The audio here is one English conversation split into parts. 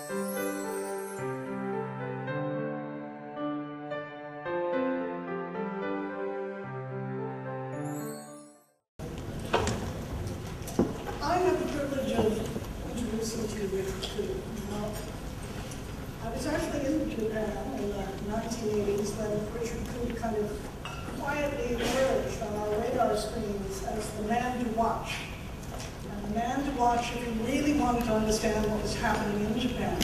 I have the privilege of introducing to you Richard Koo. I was actually in Japan in the 1980s when Richard Koo kind of quietly emerged on our radar screens as the man to watch. And the man to watch if you really wanted to understand what was happening in Japan.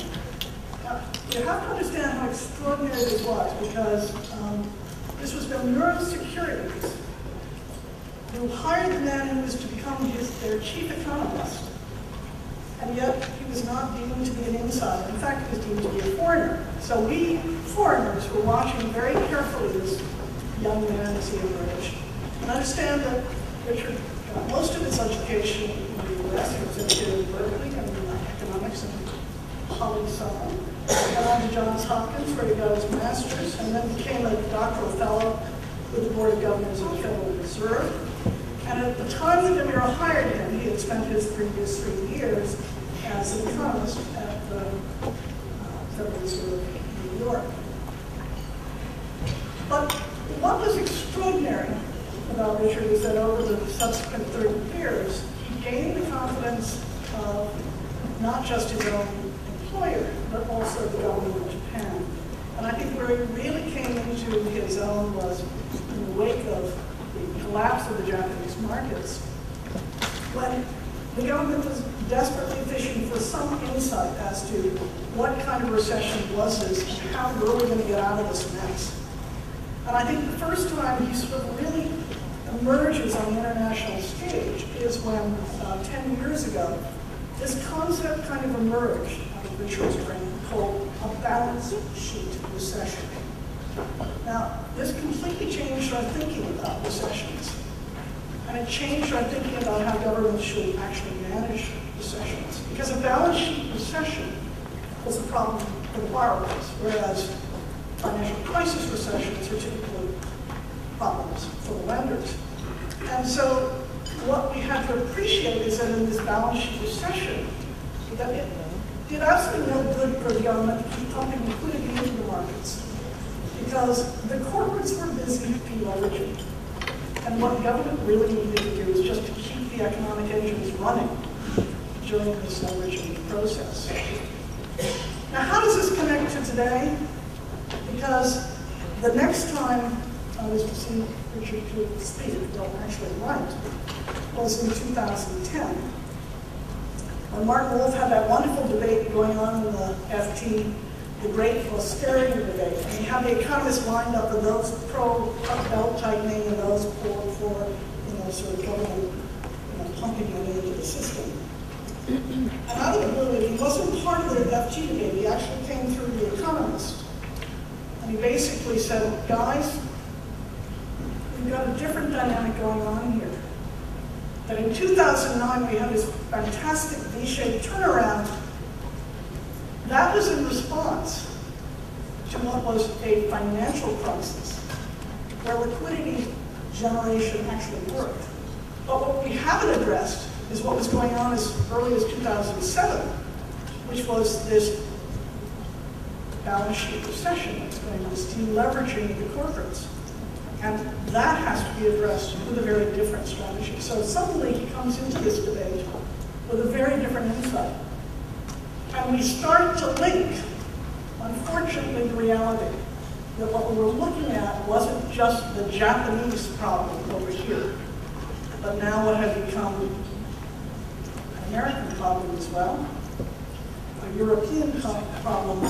Now, you have to understand how extraordinary this was because this was Nomura Securities who hired the man who was to become their chief economist, and yet he was not deemed to be an insider. In fact, he was deemed to be a foreigner. So we foreigners were watching very carefully this young man as he emerged. And understand that Richard got most of his education in the US. He was educated at Berkeley in economics and poli-sci. Went on to Johns Hopkins where he got his master's and then became a doctoral fellow with the Board of Governors of the Federal Reserve. And at the time that Nomura hired him, he had spent his previous 3 years as an economist at the Federal Reserve in New York. But what was extraordinary about Richard is that over the subsequent 30 years, he gained the confidence of not just his own employer, but also the government of Japan. And I think where he really came into his own was in the wake of the collapse of the Japanese markets, when the government was desperately fishing for some insight as to what kind of recession was this and how were we going to get out of this mess. And I think the first time he sort of really emerges on the international stage is when, 10 years ago, this concept kind of emerged out of Richard's brain called a balance sheet recession. Now, this completely changed our thinking about recessions. And it changed our thinking about how governments should actually manage recessions. Because a balance sheet recession was a problem for the borrowers, whereas financial crisis recessions are typically problems for the lenders. And so what we have to appreciate is that in this balance sheet recession, that it did absolutely no good for the government to keep pumping liquidity into the markets, because the corporates were busy deleveraging. And what government really needed to do is just to keep the economic engines running during this leveraging process. Now, how does this connect to today? Because the next time I was to see Richard Koo speak, well, actually write, was in 2010. When Martin Wolf had that wonderful debate going on in the FT, the great austerity debate, and he had the economists lined up, and those pro-belt tightening and those for sort of government pumping money into the system. And out of the blue, he wasn't part of the FT debate, he actually came through the Economist. And he basically said, guys, we've got a different dynamic going on here. That in 2009, we had this fantastic V-shaped turnaround. That was in response to what was a financial crisis, where liquidity generation actually worked. But what we haven't addressed is what was going on as early as 2007, which was this balance sheet recession that's going on, this deleveraging of the corporates. And that has to be addressed with a very different strategy. So suddenly he comes into this debate with a very different insight. And we start to link, unfortunately, the reality that what we were looking at wasn't just the Japanese problem over here, but now what had become an American problem as well, a European problem.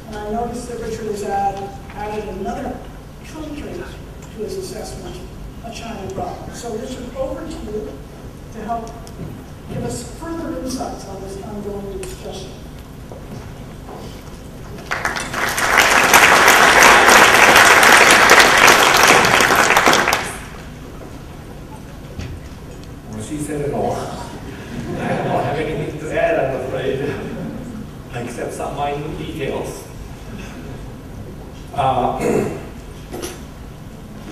And I noticed that Richard has added another country to his assessment, a China problem. So Richard, over to you to help give us further insights on this ongoing discussion. Well, she said it all. I don't have anything to add, I'm afraid, except some minute details.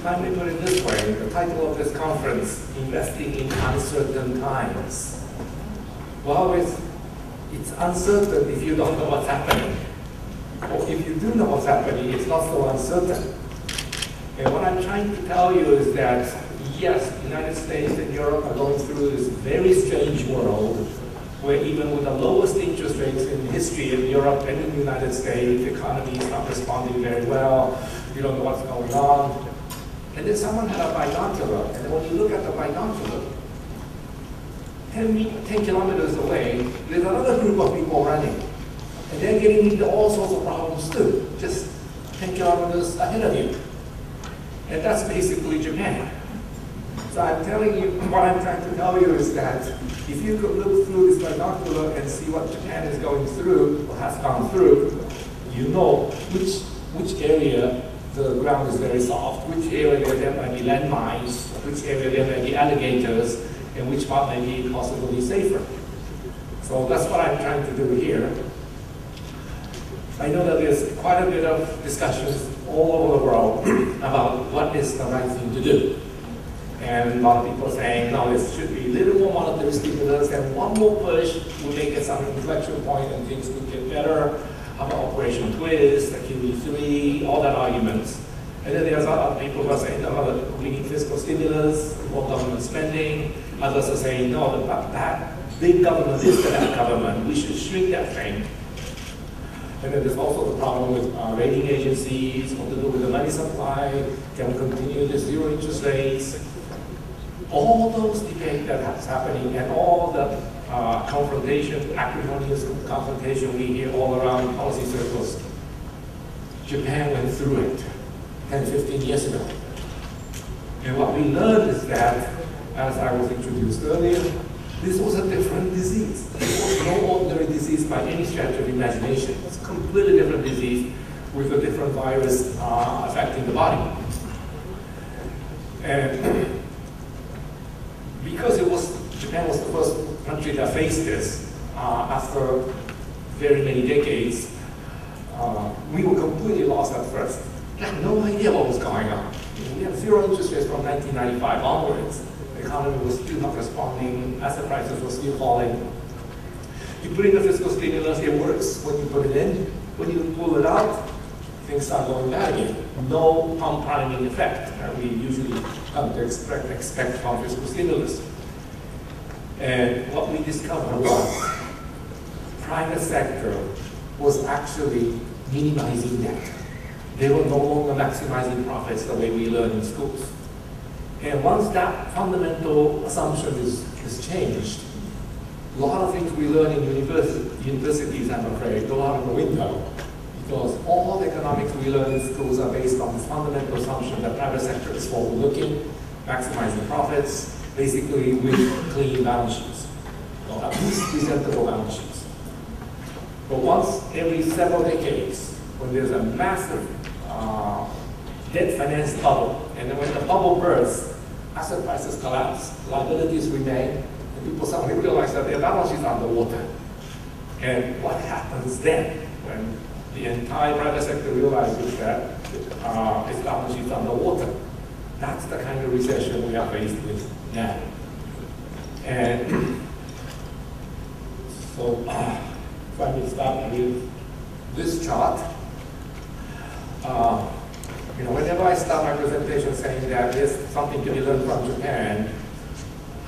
Let me put it this way, the title of this conference, Investing in Uncertain Times. Well, it's uncertain if you don't know what's happening. Or if you do know what's happening, it's not so uncertain. And what I'm trying to tell you is that, yes, the United States and Europe are going through this very strange world where even with the lowest interest rates in history in Europe and in the United States, the economy is not responding very well. You don't know what's going on. And then someone had a binocular, and when you look at the binocular, 10 kilometers away, there's another group of people running. And they're getting into all sorts of problems too, just 10 kilometers ahead of you. And that's basically Japan. So I'm telling you, what I'm trying to tell you is that if you could look through this binocular and see what Japan is going through, or has gone through, you know which area the ground is very soft, which area there might be landmines, which area there may be alligators, and which part may be possibly safer. So that's what I'm trying to do here. I know that there's quite a bit of discussions all over the world about what is the right thing to do. And a lot of people are saying, no, there should be a little more monetary stimulus, and one more push will make it some inflection point and things will get better. About Operation Twist, the QE3, all that arguments. And then there's other people who are saying, no, we need fiscal stimulus, more government spending. Others are saying, no, that big government is that government. We should shrink that thing. And then there's also the problem with rating agencies, what to do with the money supply, can we continue the zero interest rates? All those debates that's happening and all the confrontation, acrimonious confrontation we hear all around policy circles. Japan went through it 10, 15 years ago. And what we learned is that, as I was introduced earlier, this was a different disease. It was no ordinary disease by any stretch of imagination. It's a completely different disease with a different virus affecting the body. And because Japan was the first country that faced this after very many decades, we were completely lost at first. We had no idea what was going on. We had zero interest rates from 1995 onwards. The economy was still not responding, asset prices were still falling. You put in the fiscal stimulus, it works when you put it in. When you pull it out, things start going bad again. No pump priming effect that we usually come to expect from fiscal stimulus. And what we discovered was private sector was actually minimizing that. They were no longer maximizing profits the way we learn in schools. And once that fundamental assumption is changed, a lot of things we learn in universities, I'm afraid, go out of the window. Because all the economics we learn in schools are based on this fundamental assumption that private sector is forward-looking, maximizing profits, basically with clean balance sheets, or at least presentable balance sheets. But once every several decades, when there's a massive debt finance bubble, and then when the bubble bursts, asset prices collapse, liabilities remain, and people suddenly realize that their balance sheets are underwater. And what happens then when the entire private sector realizes that its balance sheets are underwater? That's the kind of recession we are faced with now. And so, if I may start with this chart. Whenever I start my presentation saying that there's something to be learned from Japan,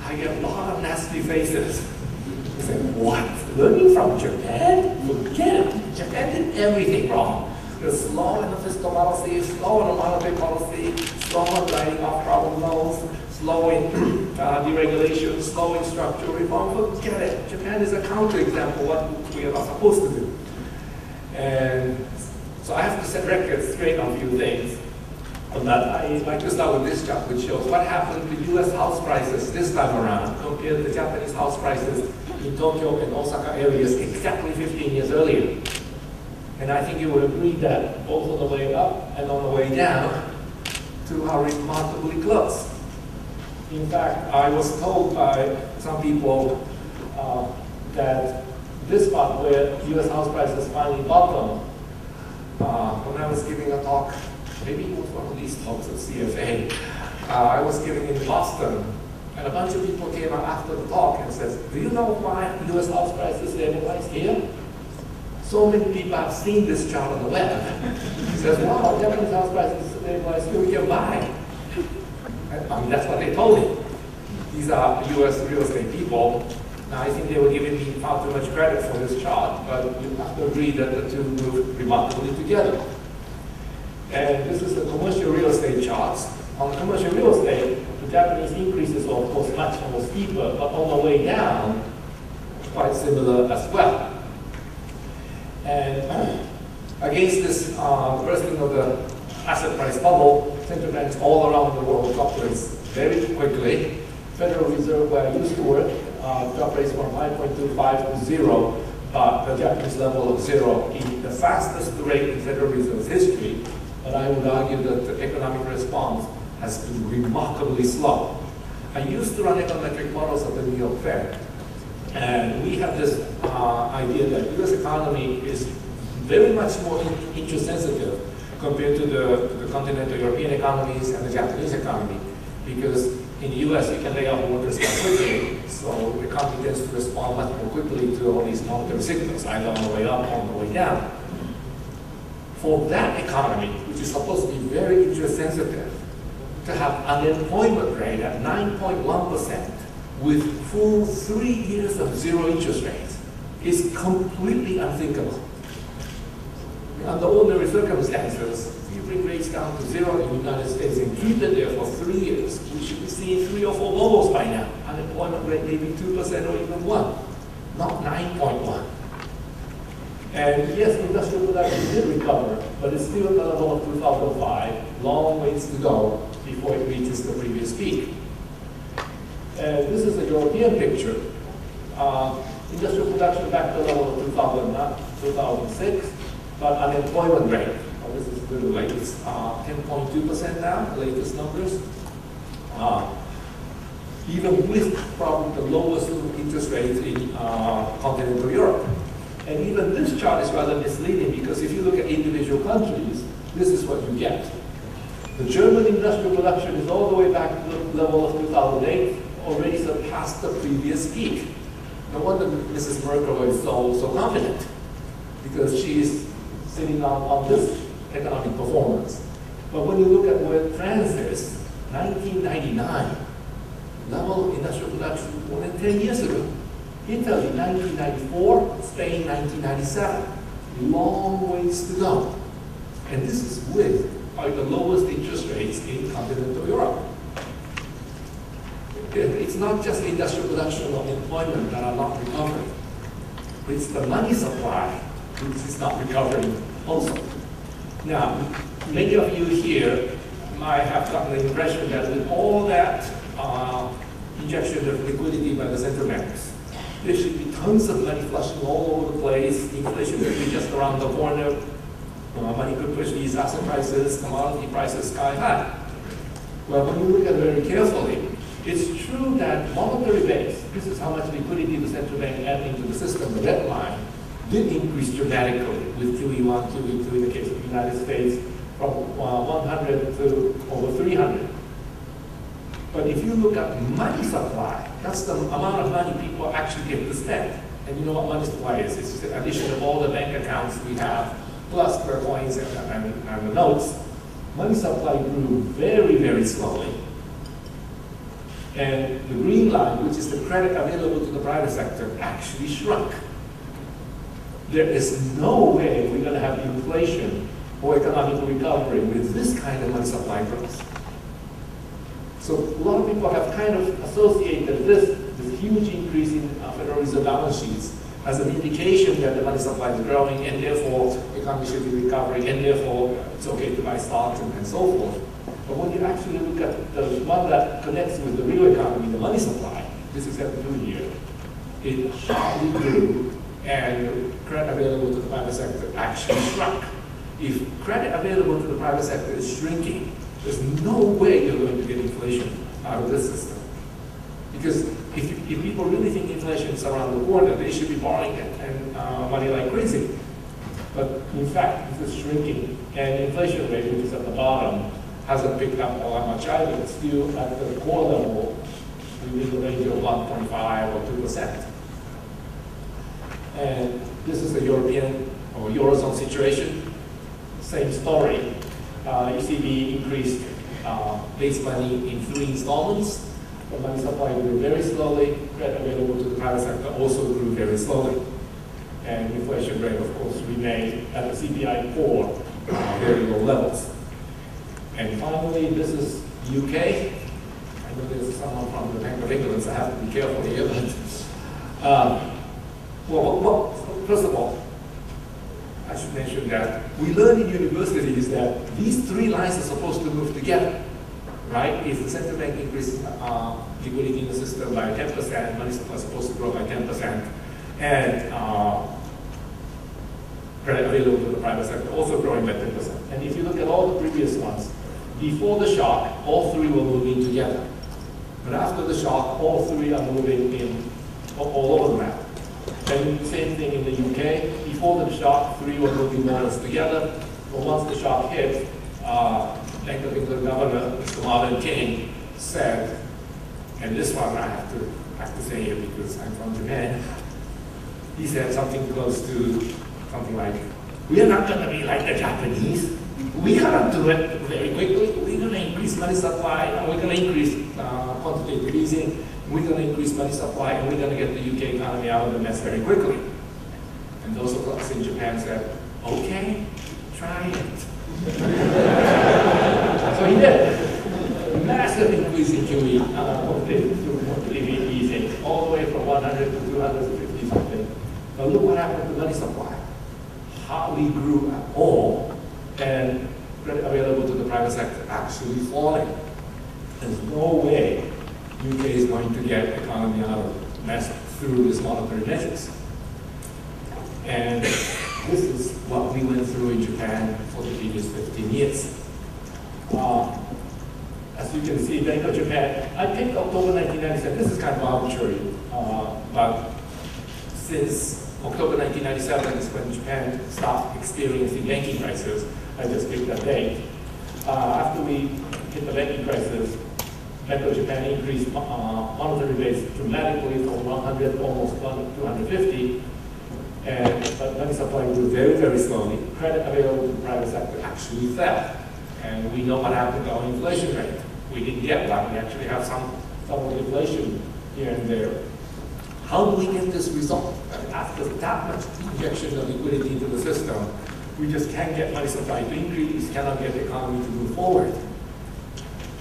I get a lot of nasty faces. They say, what? Learning from Japan? Forget it. Japan did everything wrong. They're slow in the fiscal policy, slow in the monetary policy, slow in writing off problem loans, slow in deregulation, slow in structural reform. Forget it. Japan is a counterexample of what we are not supposed to do. And so I have to set records straight on a few things. On that, I like to start with this chart, which shows what happened to U.S. house prices this time around compared to Japanese house prices in Tokyo and Osaka areas exactly 15 years earlier. And I think you would agree that both on the way up and on the way down, two are remarkably close. In fact, I was told by some people that this part where U.S. house prices finally bottomed, when I was giving a talk, maybe it was one of these talks at CFA, I was giving in Boston And a bunch of people came out after the talk and says, do you know why US house prices stabilized here? So many people have seen this chart on the web. He says, wow, Japanese house prices stabilized here, we can buy. I mean, that's what they told him. These are US real estate people. Now, I think they were giving me far too much credit for this chart, but you have to agree that the two move remarkably together. And this is the commercial real estate charts. On the commercial real estate, the Japanese increases are, of course, much more steeper, but on the way down, quite similar as well. And against this bursting of the asset price bubble, central banks all around the world dropped rates very quickly. Federal Reserve, where I used to work, dropped rates from 5.25 to 0, but the Japanese level of 0 is the fastest rate in Federal Reserve's history. But I would argue that the economic response has been remarkably slow. I used to run econometric models at the New York Fed, and we have this idea that the US economy is very much more interest sensitive compared to the continental European economies and the Japanese economy, because in the US you can lay off workers quite quickly, so the economy tends to respond much more quickly to all these monetary signals, either on the way up or on the way down. For that economy, which is supposed to be very interest sensitive, to have unemployment rate at 9.1% with full 3 years of 0 interest rates is completely unthinkable. Under ordinary circumstances, you bring rates down to 0 in the United States and keep it there for 3 years. We should be seeing 3 or 4 bubbles by now. Unemployment rate maybe 2% or even 1, not 9.1. And yes, industrial production did recover, but it's still at the level of 2005. Long ways to go before it reaches the previous peak. And this is a European picture. Industrial production back to the level of 2006, but unemployment rate, this is the latest, 10.2% now, the latest numbers. Even with probably the lowest interest rates in continental Europe. And even this chart is rather misleading, because if you look at individual countries, this is what you get. The German industrial production is all the way back to the level of 2008, already surpassed the previous peak. No wonder Mrs. Merkel is so confident, because she is sitting on this economic performance. But when you look at where France is, 1999, level of industrial production more than 10 years ago. Italy, 1994, Spain, 1997. Long ways to go. And this is with the lowest interest rates in continental Europe. It's not just industrial production or employment that are not recovering. It's the money supply which is not recovering also. Now, many of you here might have gotten the impression that with all that injection of liquidity by the central banks, there should be tons of money flushing all over the place. Inflation could be just around the corner. Money could push these asset prices, commodity prices sky high. Well, when you look at it very carefully, it's true that monetary base, this is how much liquidity the central bank added into the system, the red line, did increase dramatically with QE1, QE2 in the case of the United States, from 100 to over 300. But if you look at money supply, that's the amount of money people actually get to spend. And you know what money supply is? It's the addition of all the bank accounts we have, plus the coins and the notes. Money supply grew very, very slowly. And the green line, which is the credit available to the private sector, actually shrunk. There is no way we're going to have inflation or economic recovery with this kind of money supply growth. So a lot of people have kind of associated this huge increase in Federal Reserve balance sheets as an indication that the money supply is growing, and therefore the economy should be recovering, and therefore it's okay to buy stocks and so forth. But when you actually look at the one that connects with the real economy, the money supply, this is happened 2 years, it sharply grew, and credit available to the private sector actually shrunk. If credit available to the private sector is shrinking, there's no way you're going to get inflation out of this system. Because if people really think inflation is around the corner, they should be borrowing money like crazy. But in fact, this is shrinking, and inflation rate, which is at the bottom, hasn't picked up all that much either. It's still at the core level, within the range of 1.5 or 2%. And this is the European or Eurozone situation. Same story. ECB increased base money in 3 installments. The money supply grew very slowly. Credit available to the private sector also grew very slowly. And inflation rate, of course, remained at the CPI core very low levels. And finally, this is UK. I know there's someone from the Bank of England, so I have to be careful here. Well, first of all, I should mention that we learn in universities that these 3 lines are supposed to move together, right? If the central bank increases liquidity in the system by 10%, money supply is supposed to grow by 10%, and credit available to the private sector also growing by 10%. And if you look at all the previous ones, before the shock, all 3 were moving together. But after the shock, all 3 are moving in all over the map. And same thing in the UK. Before the shock, 3 were moving more or less together. But once the shock hit, Bank of England Governor, Mr. Martin King, said, and this one I have to say here because I'm from Japan, he said something close to something like, we are not going to be like the Japanese. We cannot do it very quickly. We're going to increase money supply, and we're going to increase quantitative easing. We're going to increase money supply, and we're going to get the UK economy out of the mess very quickly. And those of us in Japan said, okay, try it. So he did. Massive increase in QE, quantitative easing, all the way from 100 to 250 something. But look what happened to money supply. Hardly grew at all, and credit available to the private sector actually falling. There's no way UK is going to get the economy out of mess through these monetary measures. And this is what we went through in Japan for the previous 15 years. As you can see, Bank of Japan, I picked October 1997. This is kind of arbitrary, but since October 1997 is when Japan stopped experiencing banking crisis, I just picked that date. After we hit the banking crisis, Bank of Japan increased monetary base dramatically from 100 almost to 250, but money supply grew very, very slowly. Credit available to the private sector actually fell, and we know what happened to our inflation rate. We didn't get that. We actually have some of the inflation here and there. How do we get this result? After that much injection of liquidity into the system, we just can't get money supply to increase, cannot get the economy to move forward.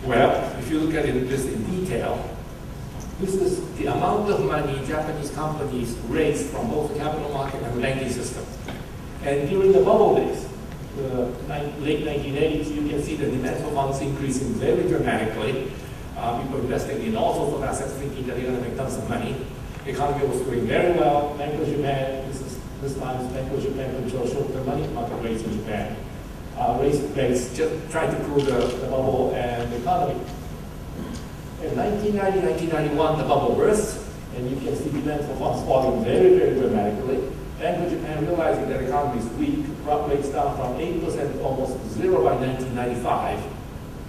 Well, if you look at this in detail, this is the amount of money Japanese companies raised from both the capital market and the banking system. And during the bubble days, the late 1980s, you can see the demand for funds increasing very dramatically. People investing in all sorts of assets thinking that they're going to make tons of money. The economy was doing very well. Bank of Japan, this time Bank of Japan controls short-term money market rates in Japan. Raised rates, just trying to cool the bubble and the economy. In 1990, 1991, the bubble burst, and you can see demand for funds falling very, very dramatically. Bank of Japan, realizing that the economy is weak, brought rates down from 8% to almost 0 by 1995.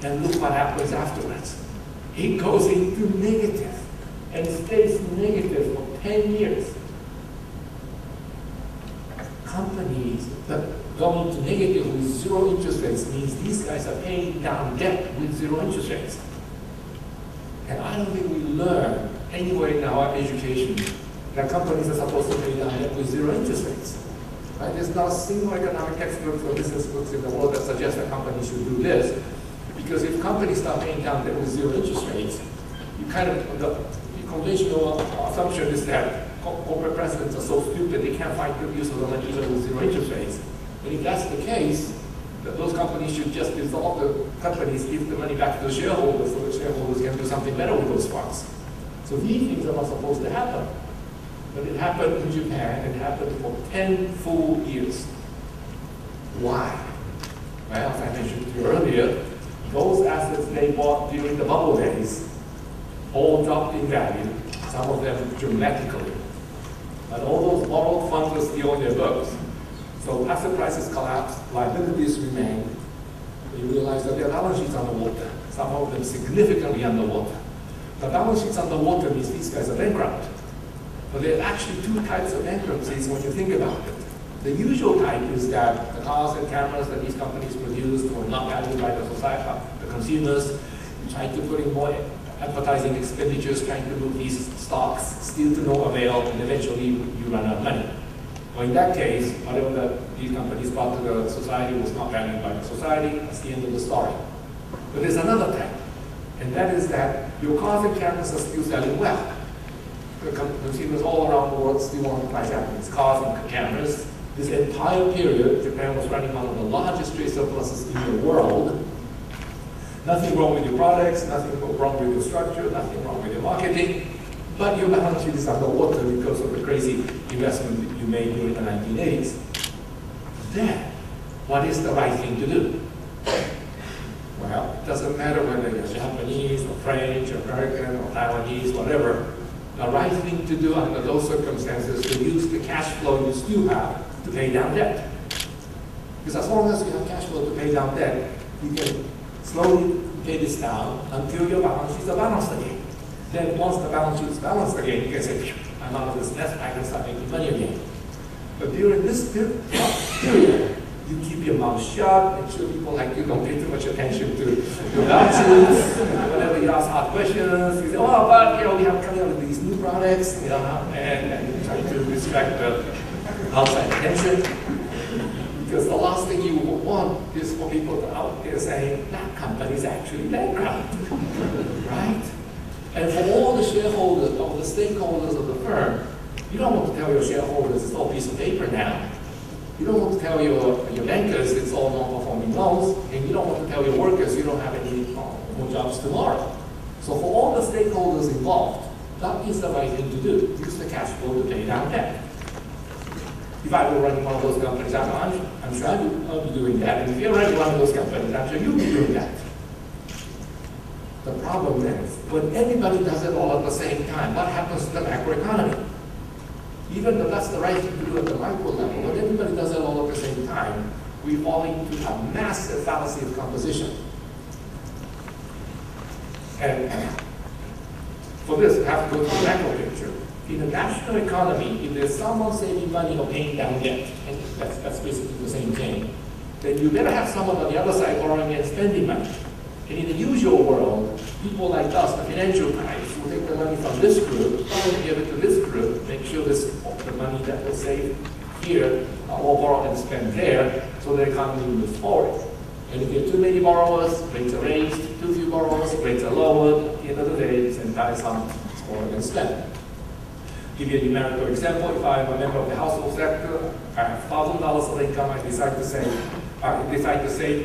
And look what happens afterwards. It goes into negative and stays negative for 10 years. Companies that go into negative with 0 interest rates means these guys are paying down debt with 0 interest rates. And I don't think we learn anywhere in our education that companies are supposed to pay down debt with 0 interest rates. Right? There's not a single economic textbook or business books in the world that suggests that companies should do this. Because if companies start paying down debt with 0 interest rates, you kind of, the conventional assumption is that corporate presidents are so stupid they can't find good use of the money even with 0 interest rates. But if that's the case, that those companies should just dissolve the companies, give the money back to the shareholders so the shareholders can do something better with those funds. So these things are not supposed to happen. But it happened in Japan, and it happened for 10 full years. Why? Well, as I mentioned to you earlier, those assets they bought during the bubble days all dropped in value, some of them dramatically. But all those borrowed funds were still on their books. So asset prices collapsed, liabilities remained. You realize that their balance sheets are underwater, some of them significantly underwater. The balance sheet's underwater means these guys are bankrupt. But there are actually two types of bankruptcies when you think about it. The usual type is that the cars and cameras that these companies produced were not valued by the society, the consumers, trying to put in more advertising expenditures, trying to move these stocks, still to no avail, and eventually you run out of money. Well, in that case, whatever these companies brought to the society was not valued by the society. That's the end of the story. But there's another type, and that is that your cars and cameras are still selling well. The consumers all around the world still want to buy Japanese cars and cameras. This entire period, Japan was running one of the largest trade surpluses in the world. Nothing wrong with your products, nothing wrong with your structure, nothing wrong with your marketing, but your balance sheet is underwater because of the crazy investment that you made during the 1980s. Then, what is the right thing to do? Well, it doesn't matter whether you're Japanese or French, or American, or Taiwanese, whatever. The right thing to do under those circumstances is to use the cash flow you still have to pay down debt. Because as long as you have cash flow to pay down debt, you can slowly pay this down until your balance sheet is balanced again. Then once the balance sheet is balanced again, you can say, I'm out of this mess, I can start making money again. But during this period, you keep your mouth shut, make sure people like you don't pay too much attention to your balance sheets. Whenever you ask hard questions, you say, oh, but we have coming out with these new products, and try to distract the outside attention. Because the last thing you want is for people to out there saying, that company is actually bankrupt, right? And for all the shareholders, all the stakeholders of the firm, you don't want to tell your shareholders it's all a piece of paper now. You don't want to tell your bankers it's all non-performing loans, and you don't want to tell your workers you don't have any more jobs tomorrow. So for all the stakeholders involved, that is the right thing to do. Use the cash flow to pay down debt. If I were running one of those companies, I'm sure I'll be doing that. And if you're running one of those companies, I'm sure you'll be doing that. The problem is, when everybody does it all at the same time, what happens to the macroeconomy? Even though that's the right thing to do at the micro level, when everybody does it all at the same time, we fall into a massive fallacy of composition. And for this, we have to go to the macro picture. In a national economy, if there's someone saving money or paying down debt, and that's basically the same thing, then you better have someone on the other side borrowing and spending money. And in the usual world, people like us, the financial types, will take the money from this group, and give it to this group, make sure the money that was saved here are all borrowed and spent there, so the economy moves forward. And if there are too many borrowers, rates are raised, too few borrowers, rates are lowered. At the end of the day, this entire sum is borrowed and spent. Give you a numerical example. If I'm a member of the household sector, I have $1,000 of income, I decide to save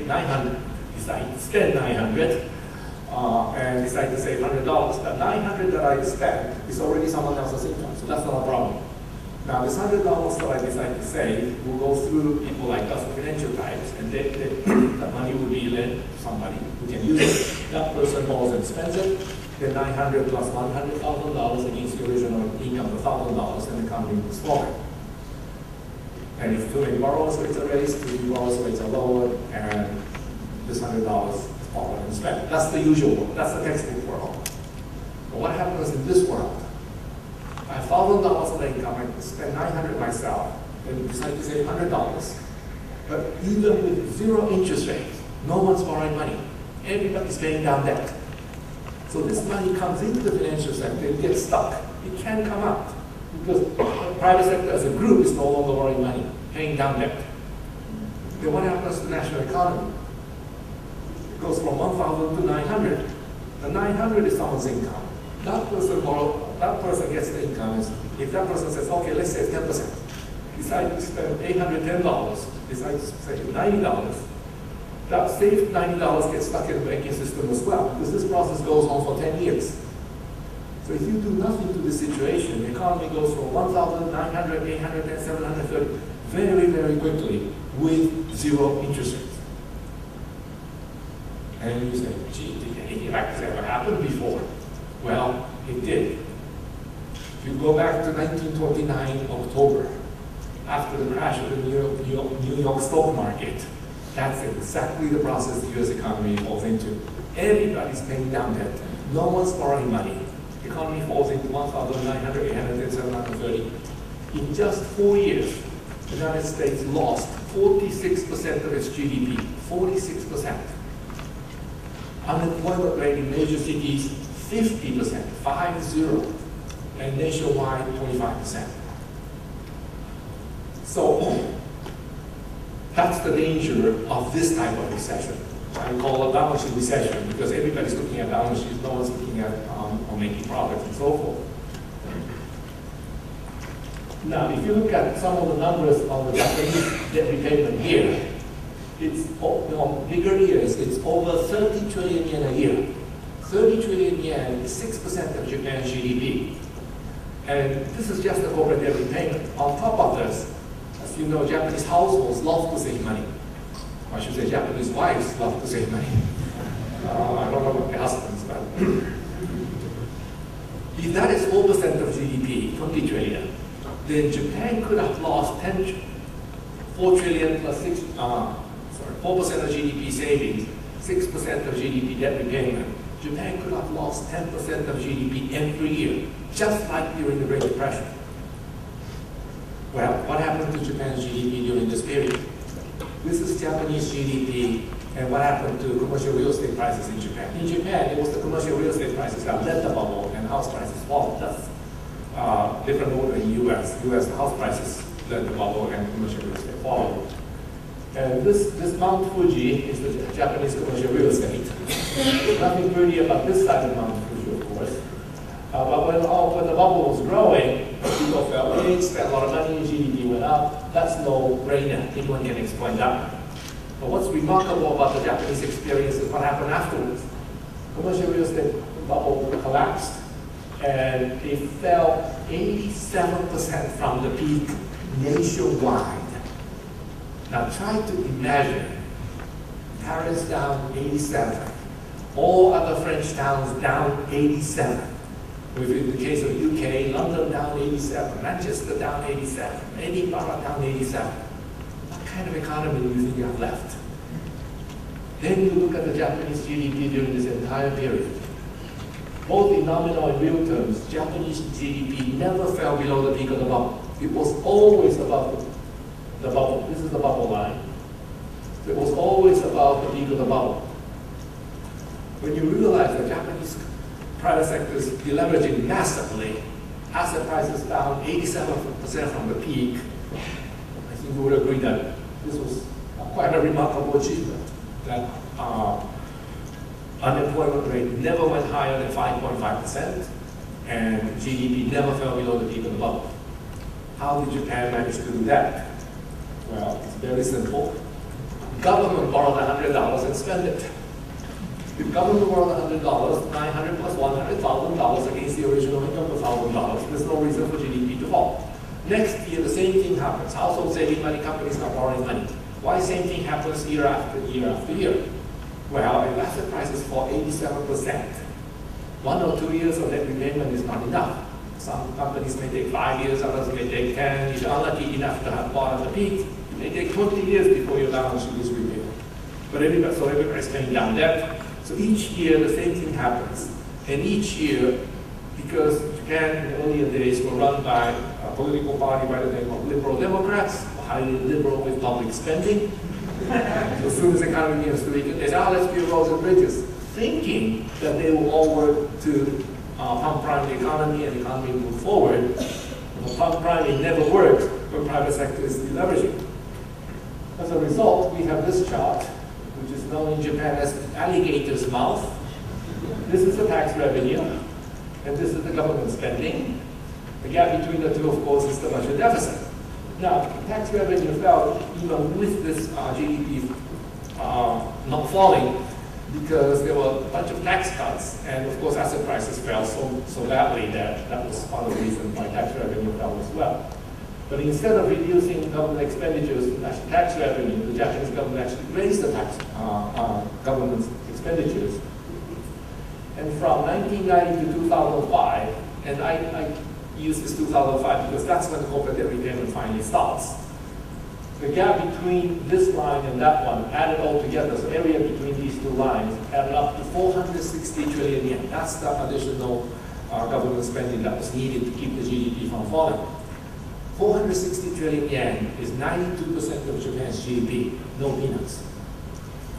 $900. Decide to spend $900, and decide to save $100. The $900 that I spent is already someone else's income, so that's not a problem. Now, this $100 that I decide to save will go through people like us, financial types, and that money will be lent to somebody who can use it. That person borrows and spends it. Then $900 plus $100,000 against the original income of $1,000, and the economy moves forward. And if too many borrowers, rates are raised, too few borrowers, rates are lowered, and this $100 is borrowed and spent. That's the usual world. That's the textbook world. But what happens in this world? I have $1,000 of income, I spend $900 myself, then decide to save $100. But even with zero interest rate, no one's borrowing money. Everybody's paying down debt. So this money comes into the financial sector, it gets stuck. It can't come out. Because the private sector as a group is no longer borrowing money, paying down debt. Then what happens to the national economy? It goes from 1,000 to 900. The 900 is someone's income. That person gets the income. If that person says, okay, let's save 10%, decide to spend $810, decide to save $90, that saved $90 gets stuck in the banking system as well, because this process goes on for 10 years. So if you do nothing to this situation, the economy goes from 1,900, 810, 730 very, very quickly with zero interest rates. And you say, gee, did anything like this ever happen before? Well, it did. If you go back to 1929 October, after the crash of the New York stock market, that's exactly the process the US economy falls into. Everybody's paying down debt. No one's borrowing money. economy falls into 1,900, 800, 730. In just 4 years, the United States lost 46% of its GDP, 46%. Unemployment rate in major cities, 50%, 50, and nationwide, 25%. So that's the danger of this type of recession. I call it balance sheet recession because everybody's looking at balance sheets, no one's looking at making profits and so forth. Now, if you look at some of the numbers on the Japanese debt repayment here, it's bigger years, it's over 30 trillion yen a year. 30 trillion yen is 6% of Japan's GDP. And this is just the corporate debt repayment. On top of this, as you know, Japanese households love to save money. I should say Japanese wives love to save money. I don't know about the husbands, but if that is 4% of GDP, 20 trillion, then Japan could have lost 4 trillion plus 4% of GDP savings, 6% of GDP debt repayment. Japan could have lost 10% of GDP every year, just like during the Great Depression. Well, what happened to Japan's GDP during this period? This is Japanese GDP and what happened to commercial real estate prices in Japan. In Japan, it was the commercial real estate prices that led the bubble and house prices fall. That's different order in the US. US house prices led the bubble and commercial real estate followed. And this Mount Fuji is the Japanese commercial real estate. Nothing pretty about this side of Mount Fuji, of course. But when the bubble was growing, people felt rich, spent a lot of money, GDP went up. That's no brainer. Anyone can explain that. But what's remarkable about the Japanese experience is what happened afterwards. Commercial real estate bubble collapsed, and it fell 87% from the peak nationwide. Now try to imagine Paris down 87, all other French towns down 87. In the case of UK, London down 87, Manchester down 87, Edinburgh down 87. What kind of economy do you think you have left? Then you look at the Japanese GDP during this entire period. Both in nominal and real terms, Japanese GDP never fell below the peak of the bubble. It was always above the bubble. This is the bubble line. It was always above the peak of the bubble. When you realize the Japanese private sector is deleveraging massively, asset prices down 87% from the peak, I think you would agree that this was quite a remarkable achievement. That unemployment rate never went higher than 5.5%, and GDP never fell below the peak of the bubble. How did Japan manage to do that? Well, it's very simple. Government borrowed $100 and spent it. If government borrowed $100, $900 plus $100,000 against the original income of $1,000, there's no reason for GDP to fall. Next year, the same thing happens. Household saving money, companies are borrowing money. Why same thing happens year after year after year? Well, if asset prices fall 87%, 1 or 2 years of debt repayment is not enough. Some companies may take 5 years, others may take 10. If you're unlucky enough to have bought at the peak, it may take 20 years before your balance sheet is repaid. But everybody's paying down debt. So each year the same thing happens. And each year, because Japan in the earlier days were run by a political party by the name of Liberal Democrats, highly liberal with public spending. So as soon as the economy begins to weaken, they say, let's build roads and bridges, thinking that they will all work to pump prime the economy and the economy will move forward. But pump priming never works when private sector is deleveraging. As a result, we have this chart, which is known in Japan as alligator's mouth. This is the tax revenue, and this is the government spending. The gap between the two, of course, is the budget deficit. Now, tax revenue fell even with this GDP not falling because there were a bunch of tax cuts, and of course asset prices fell so badly that was part of the reason why tax revenue fell as well. But instead of reducing government expenditures, tax revenue, the Japanese government actually raised the government's expenditures. And from 1990 to 2005, and I use this 2005 because that's when the corporate debt repayment finally starts. The gap between this line and that one, added all together, so area between these two lines, added up to 460 trillion yen. That's the additional government spending that was needed to keep the GDP from falling. 460 trillion yen is 92% of Japan's GDP, no peanuts.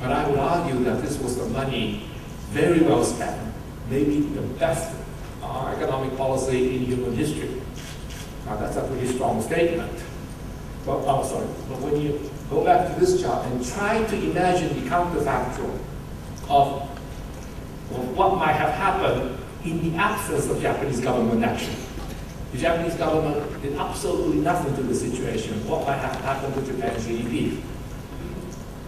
But I would argue that this was the money very well spent, maybe the best economic policy in human history. Now that's a pretty strong statement. But when you go back to this chart and try to imagine the counterfactual of what might have happened in the absence of Japanese government action. The Japanese government did absolutely nothing to the situation. What might have happened to Japan's GDP?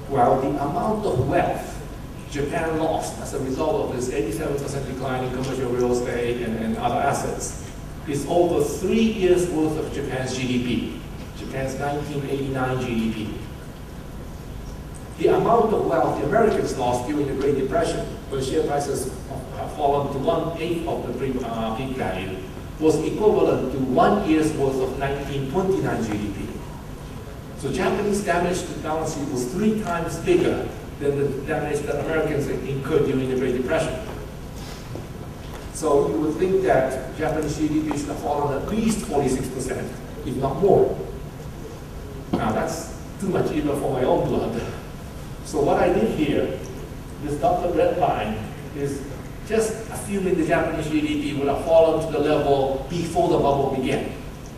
Well, the amount of wealth Japan lost as a result of this 87% decline in commercial real estate and other assets is over 3 years worth of Japan's GDP, Japan's 1989 GDP. The amount of wealth the Americans lost during the Great Depression, when share prices have fallen to 1/8 of the peak value, was equivalent to 1 year's worth of 1929 GDP. So Japanese damage to the balance sheet was 3 times bigger than the damage that Americans incurred during the Great Depression. So you would think that Japanese GDP should have fallen at least 46%, if not more. Now that's too much even for my own blood. So what I did here, this dotted red line, is just assuming the Japanese GDP would have fallen to the level before the bubble began.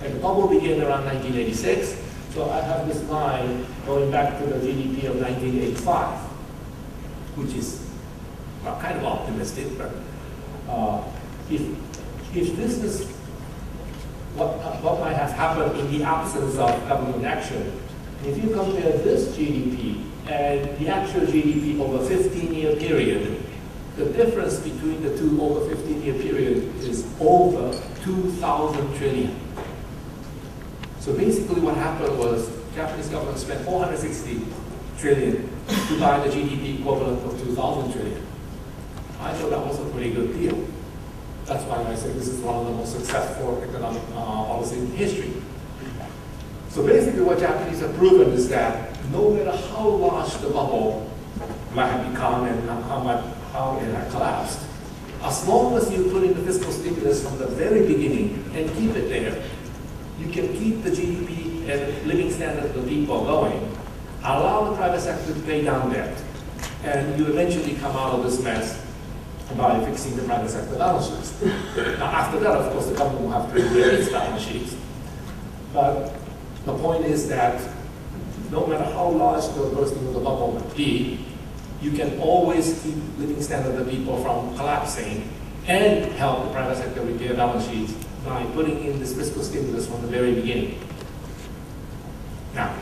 And the bubble began around 1986, so I have this line going back to the GDP of 1985, which is, well, kind of optimistic, but if this is what might have happened in the absence of government action, if you compare this GDP and the actual GDP over a 15-year period, the difference between the two over a 15-year period is over 2,000 trillion. So basically what happened was Japanese government spent 460 trillion to buy the GDP equivalent of 2,000 trillion. I thought that was a pretty good deal. That's why I say this is one of the most successful economic policies in history. So basically what Japanese have proven is that no matter how large the bubble might have become and how it had collapsed, as long as you put in the fiscal stimulus from the very beginning and keep it there, you can keep the GDP and living standard of the people going, allow the private sector to pay down debt, and you eventually come out of this mess by fixing the private sector balance sheets. Now after that, of course, the government will have to regulate its balance sheets. But the point is that no matter how large the bursting of the bubble might be, you can always keep living standard of the people from collapsing and help the private sector repair balance sheets by putting in this fiscal stimulus from the very beginning. Now,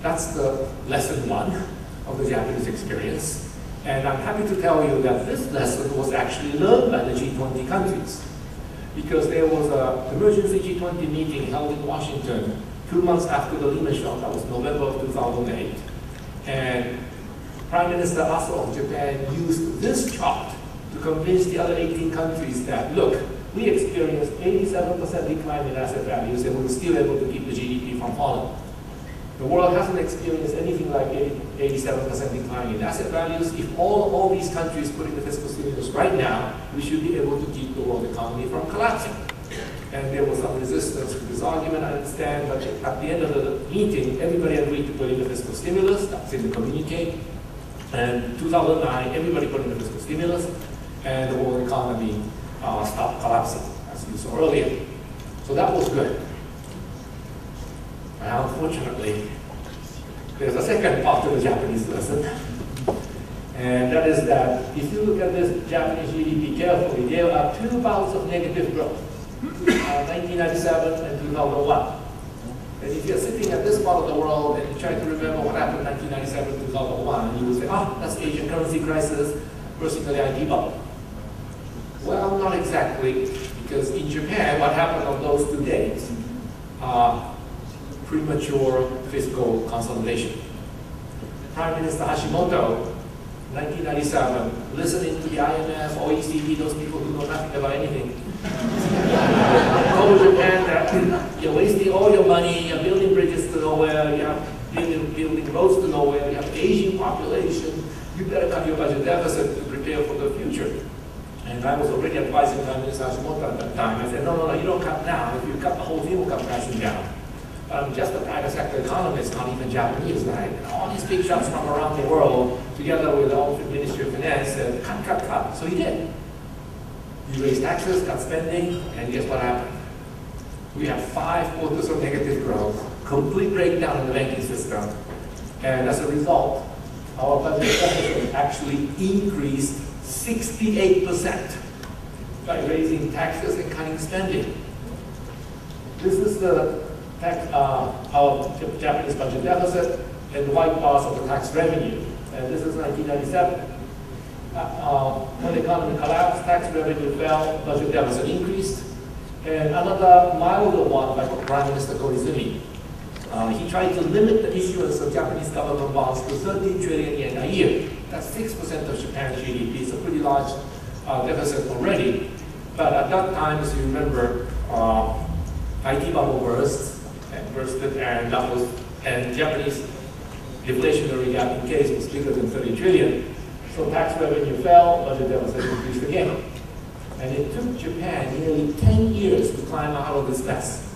that's the lesson 1 of the Japanese experience. And I'm happy to tell you that this lesson was actually learned by the G20 countries, because there was an emergency G20 meeting held in Washington 2 months after the Lehman shock. That was November of 2008. And Prime Minister Aso of Japan used this chart to convince the other 18 countries that, look, we experienced 87% decline in asset values and we were still able to keep the GDP from falling. The world hasn't experienced anything like 87% decline in asset values. If all these countries put in the fiscal stimulus right now, we should be able to keep the world economy from collapsing. And there was some resistance to this argument, I understand, but at the end of the meeting, everybody agreed to put in the fiscal stimulus. That's in the communique. And 2009, everybody put in the fiscal stimulus, and the world economy stopped collapsing, as you saw earlier. So that was good. And unfortunately, there's a second part to the Japanese lesson, and that is that if you look at this Japanese GDP carefully, there are 2 bouts of negative growth, 1997 and 2001. And if you're sitting at this part of the world and you try to remember what happened in 1997, 2001, you will say, that's Asian currency crisis versus the IT bubble. Well, not exactly, because in Japan, what happened on those 2 days? Premature fiscal consolidation. Prime Minister Hashimoto, 1997, listening to the IMF, OECD, those people who know nothing about anything, told Japan that you're wasting all your money, you're building bridges to nowhere, you're building roads to nowhere, you have an aging population, you better cut your budget deficit to prepare for the future. And I was already advising Prime Minister Hashimoto at that time. I said, no, you don't cut now. If you cut, the whole thing will come crashing down. I'm just a private sector economist, not even Japanese, right? And all these big shots from around the world, together with the Ministry of Finance, said, cut. So he did. He raised taxes, cut spending, and guess what happened? We have 5 quarters of negative growth, complete breakdown in the banking system, and as a result, our budget deficit actually increased 68% by raising taxes and cutting spending. This is the our Japanese budget deficit and the white bars of the tax revenue. And this is 1997. When the economy collapsed, tax revenue fell, budget deficit increased. And another milder one by Prime Minister Koizumi. He tried to limit the issuance of Japanese government bonds to 13 trillion yen a year. That's 6% of Japan's GDP. It's a pretty large deficit already. But at that time, as you remember, IT bubble bursted, and Japanese deflationary gap in case was bigger than 30 trillion. So tax revenue fell, budget deficit increased again. And it took Japan nearly 10 years to climb out of this mess.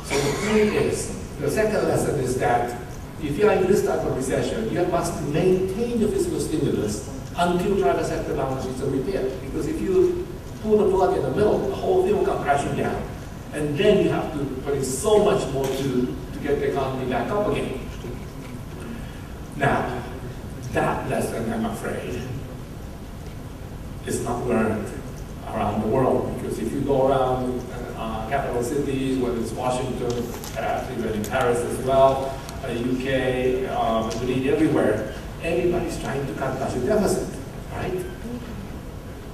So the point is, the second lesson is that if you are in this type of recession, you must maintain the fiscal stimulus until private sector balance sheets are repaired. Because if you pull the plug in the middle, the whole thing will come crashing down. And then you have to put in so much more to get the economy back up again. Now, that lesson, I'm afraid, is not learned around the world. Because if you go around capital cities, whether it's Washington, perhaps even in Paris as well, UK, Madrid, everywhere, everybody's trying to cut budget deficit, right?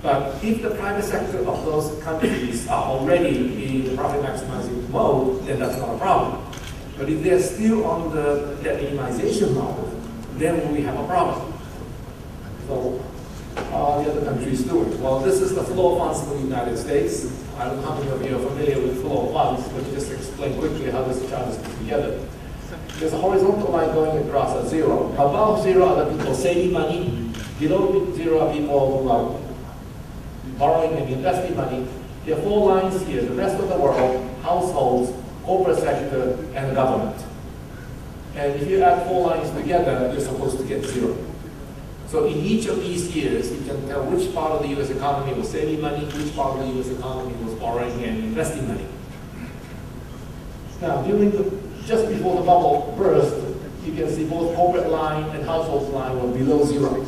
But if the private sector of those countries are already in the profit maximizing mode, then that's not a problem. But if they're still on the debt minimization mode, then we have a problem. So how are the other countries doing? Well, this is the flow of funds from the United States. I don't know how many of you are familiar with flow of funds, but just explain quickly how this chart is put together. There's a horizontal line going across at zero. Above zero are the people saving money. Below zero are people who are borrowing and investing money. There are 4 lines here: the rest of the world, households, corporate sector, and the government. And if you add 4 lines together, you're supposed to get 0. So in each of these years, you can tell which part of the US economy was saving money, which part of the US economy was borrowing and investing money. Now, just before the bubble burst, you can see both corporate line and household line were below 0.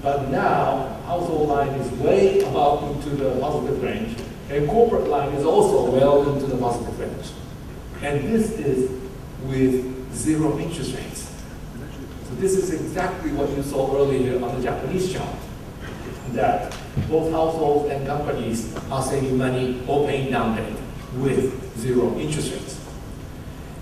But now, household line is way above into the positive range, and corporate line is also well into the positive range. And this is with 0 interest rates. So this is exactly what you saw earlier on the Japanese chart, that both households and companies are saving money or paying down debt with 0 interest rates.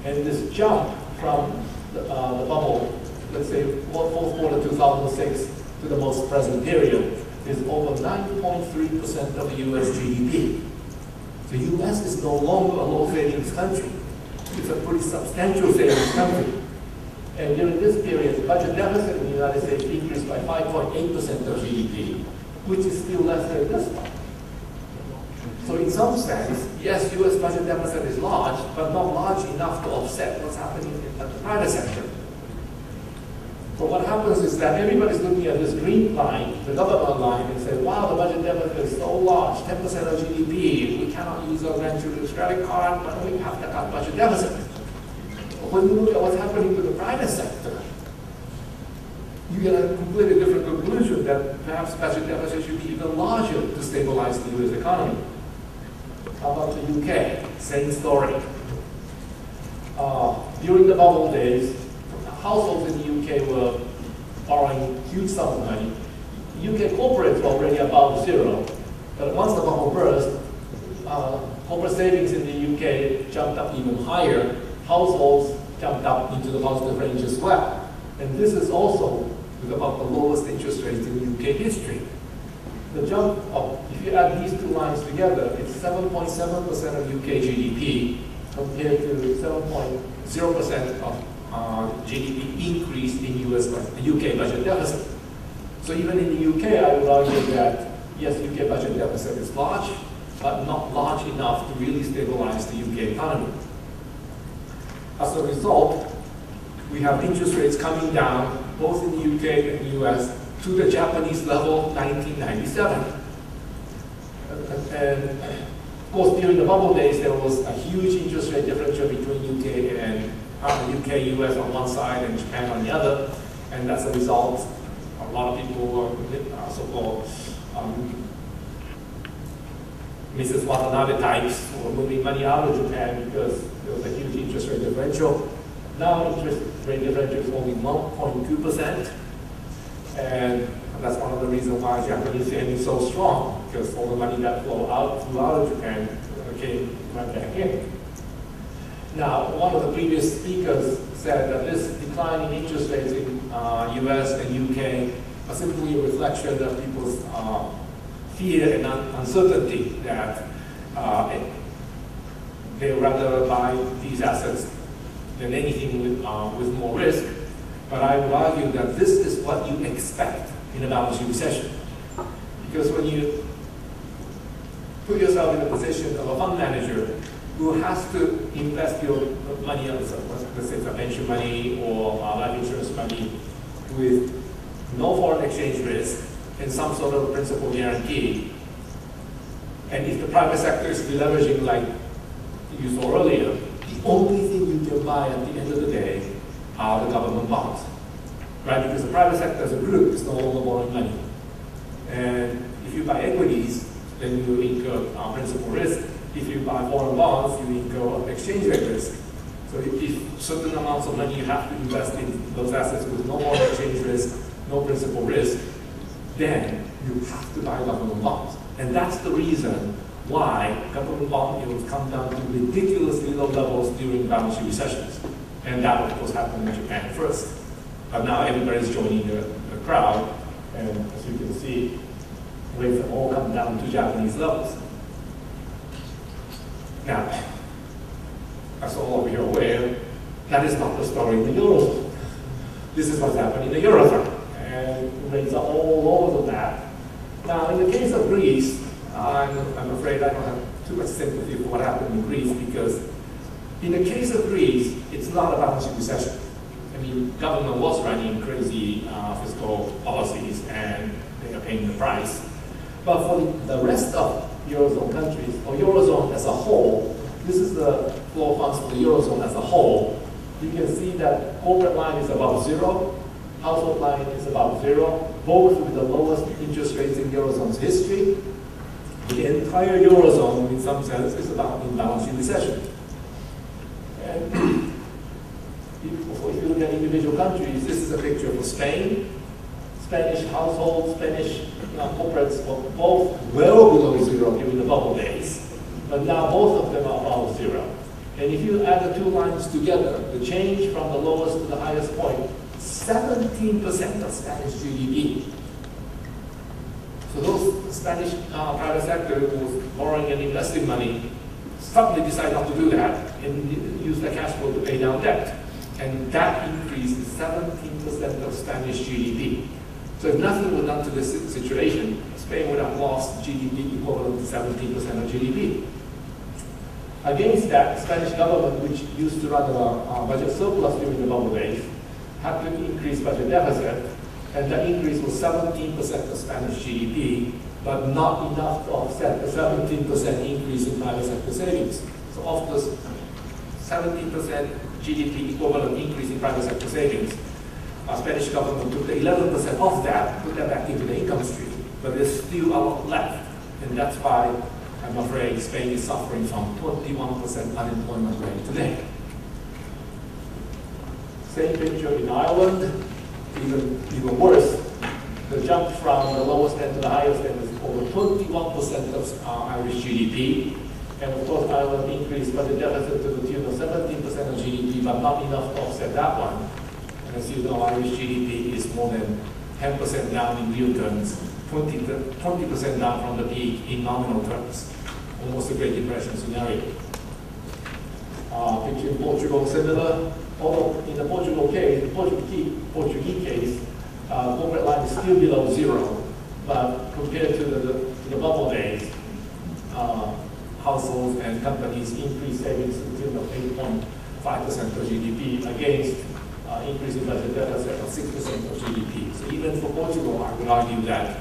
And this jump from the bubble, let's say fourth quarter 2006 to the most present period, is over 9.3% of US GDP. The US is no longer a low savings country. It's a pretty substantial savings country. And during this period, the budget deficit in the United States increased by 5.8% of GDP, which is still less than this one. So in some sense, yes, US budget deficit is large, but not large enough to offset what's happening in the private sector. But what happens is that everybody's looking at this green line, the government line, and say, wow, the budget deficit is so large, 10% of GDP, we cannot use our grandchildren's credit card, but we have to cut budget deficit. But when you look at what's happening to the private sector, you get a completely different conclusion that perhaps budget deficit should be even larger to stabilize the US economy. How about the UK? Same story. During the bubble days, households in the UK were borrowing huge sums of money. UK corporates were already above 0, but once the bubble burst, corporate savings in the UK jumped up even higher. Households jumped up into the positive range as well. And this is also with about the lowest interest rates in UK history. The jump of, if you add these 2 lines together, it's 7.7% of UK GDP compared to 7.0% of GDP increase in UK budget deficit. So even in the UK, I would argue that, yes, UK budget deficit is large, but not large enough to really stabilize the UK economy. As a result, we have interest rates coming down, both in the UK and the US, to the Japanese level 1997. And of course, during the bubble days, there was a huge interest rate differential between UK and UK, US on one side and Japan on the other. And as a result, a lot of people were so-called Mrs. Watanabe types were moving money out of Japan because there was a huge interest rate differential. Now interest rate differential is only 1.2%. And that's one of the reasons why Japanese yen is so strong, because all the money that flew out of Japan came right back in. Now, one of the previous speakers said that this decline in interest rates in US and UK are simply a reflection of people's fear and uncertainty that they rather buy these assets than anything with more risk. But I would argue that this is what you expect in a balance sheet recession. Because when you put yourself in the position of a fund manager who has to invest your money, let's say it's pension money or life insurance money, with no foreign exchange risk and some sort of principal guarantee, and if the private sector is deleveraging like you saw earlier, the only thing you can buy at the end of the day are the government bonds, right? Because the private sector as a group is no longer borrowing money. And if you buy equities, then you incur principal risk. If you buy foreign bonds, you incur exchange rate risk. So if certain amounts of money you have to invest in those assets with no foreign exchange risk, no principal risk, then you have to buy government bonds. And that's the reason why government bond yields come down to ridiculously low levels during balance sheet recessions. And that, of course, happened in Japan first. But now everybody's joining the crowd, and as you can see, rates have all come down to Japanese levels. Now, as all of you are aware, that is not the story in the Eurozone. This is what's happening in the Eurozone, and rates are all over the map. Now, in the case of Greece, I'm afraid I don't have too much sympathy for what happened in Greece, because in the case of Greece, it's not a balance sheet recession. I mean, government was running crazy fiscal policies, and they are paying the price. But for the rest of Eurozone countries, or Eurozone as a whole, this is the flow of funds for the Eurozone as a whole. You can see that corporate line is about zero, household line is about zero, both with the lowest interest rates in Eurozone's history. The entire Eurozone, in some sense, is about in balance sheet recession. And if you look at individual countries, this is a picture for Spain. Spanish households, Spanish corporates were both well below zero during the bubble days, but now both of them are above zero. And if you add the two lines together, the change from the lowest to the highest point, 17% of Spanish GDP. So those Spanish private sector who was borrowing and investing money suddenly decide not to do that and use the cash flow to pay down debt. And that increase is 17% of Spanish GDP. So if nothing was done to this situation, Spain would have lost GDP equivalent to 17% of GDP. Against that, the Spanish government, which used to run a budget surplus during the bubble days, had to increase budget deficit, and that increase was 17% of Spanish GDP, but not enough to offset the 17% increase in private sector savings. So of the 17% GDP equivalent increase in private sector savings, Spanish government took the 11% of that, put that back into the income stream, but there's still a lot left, and that's why I'm afraid Spain is suffering from 21% unemployment rate today. Same picture in Ireland, even worse. The jump from the lowest end to the highest end is over 21% of Irish GDP. And of course, Ireland increased budget deficit to the tune of 17% of GDP, but not enough to offset that one. And as you know, Irish GDP is more than 10% down in real terms, 20% down from the peak in nominal terms. Almost a Great Depression scenario. Picture in Portugal, similar. Although in the Portuguese case, corporate line is still below zero, but compared to the bubble days, households and companies increased savings to the tune of 8.5% of GDP against increasing budget deficit of 6% of GDP. So even for Portugal, I would argue that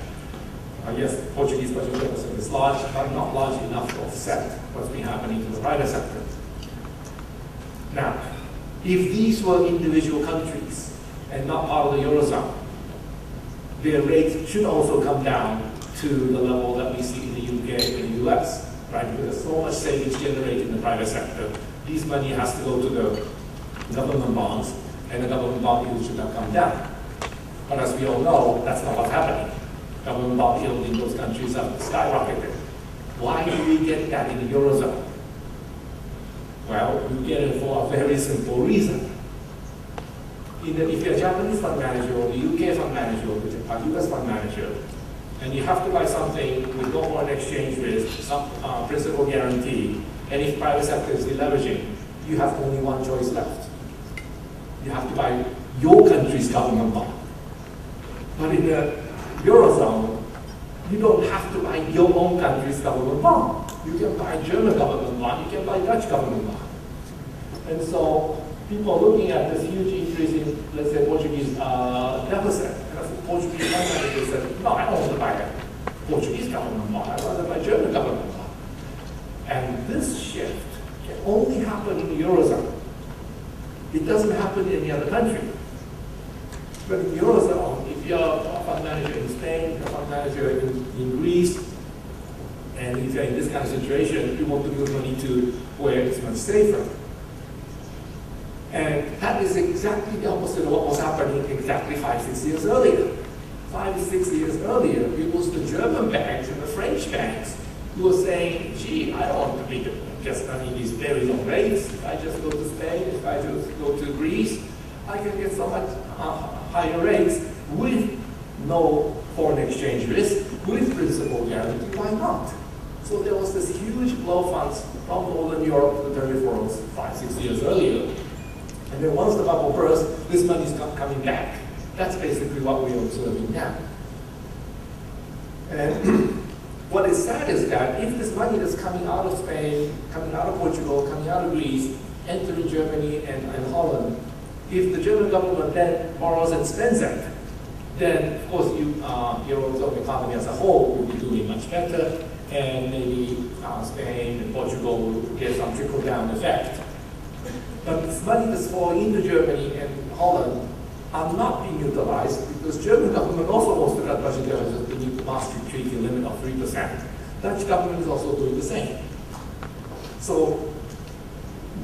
yes, Portuguese budget deficit is large, but not large enough to offset what's been happening to the private sector. Now, if these were individual countries and not part of the Eurozone, their rates should also come down to the level that we see in the UK and the US, right? Because there's so much savings generated in the private sector. This money has to go to the government bonds, and the government bond yield should have come down. But as we all know, that's not what's happening. Government bond yield in those countries have skyrocketed. Why do we get that in the Eurozone? Well, we get it for a very simple reason. If you're a Japanese fund manager or the UK fund manager or the US fund manager, and you have to buy something with no foreign exchange risk, some principal guarantee, and if private sector is deleveraging, you have only one choice left. You have to buy your country's government bond. But in the Eurozone, you don't have to buy your own country's government bond. You can buy German government bond, you can buy Dutch government bond. And so people are looking at this huge increase in, let's say, Portuguese deficit. And as a Portuguese fund manager said, no, I don't want to buy a Portuguese government bond, I'd rather buy German government bond. And this shift can only happen in the Eurozone. It doesn't happen in any other country. But in the Eurozone, if you're a fund manager in Spain, a fund manager in Greece, and if you're in this kind of situation, you want to move money to where it's much safer. And that is exactly the opposite of what was happening exactly 5-6 years earlier. 5-6 years earlier, it was the German banks and the French banks who were saying, gee, I don't want to be just earning these very low rates. If I just go to Spain, if I just go to Greece, I can get so much higher rates with no foreign exchange risk, with principal guarantee. Why not? So there was this huge flow of funds from Northern Europe to the peripherals 5-6 years earlier. And then once the bubble burst, this money is coming back. That's basically what we're observing now. And what is sad is that if this money that's coming out of Spain, coming out of Portugal, coming out of Greece, entering Germany and Holland, if the German government then borrows and spends it, then of course Eurozone economy as a whole will be doing much better, and maybe Spain and Portugal will get some trickle-down effect. But this money that's falling into Germany and Holland are not being utilized because German government also wants to cut budget deficit to meet the Maastricht Treaty limit of 3%. Dutch government is also doing the same. So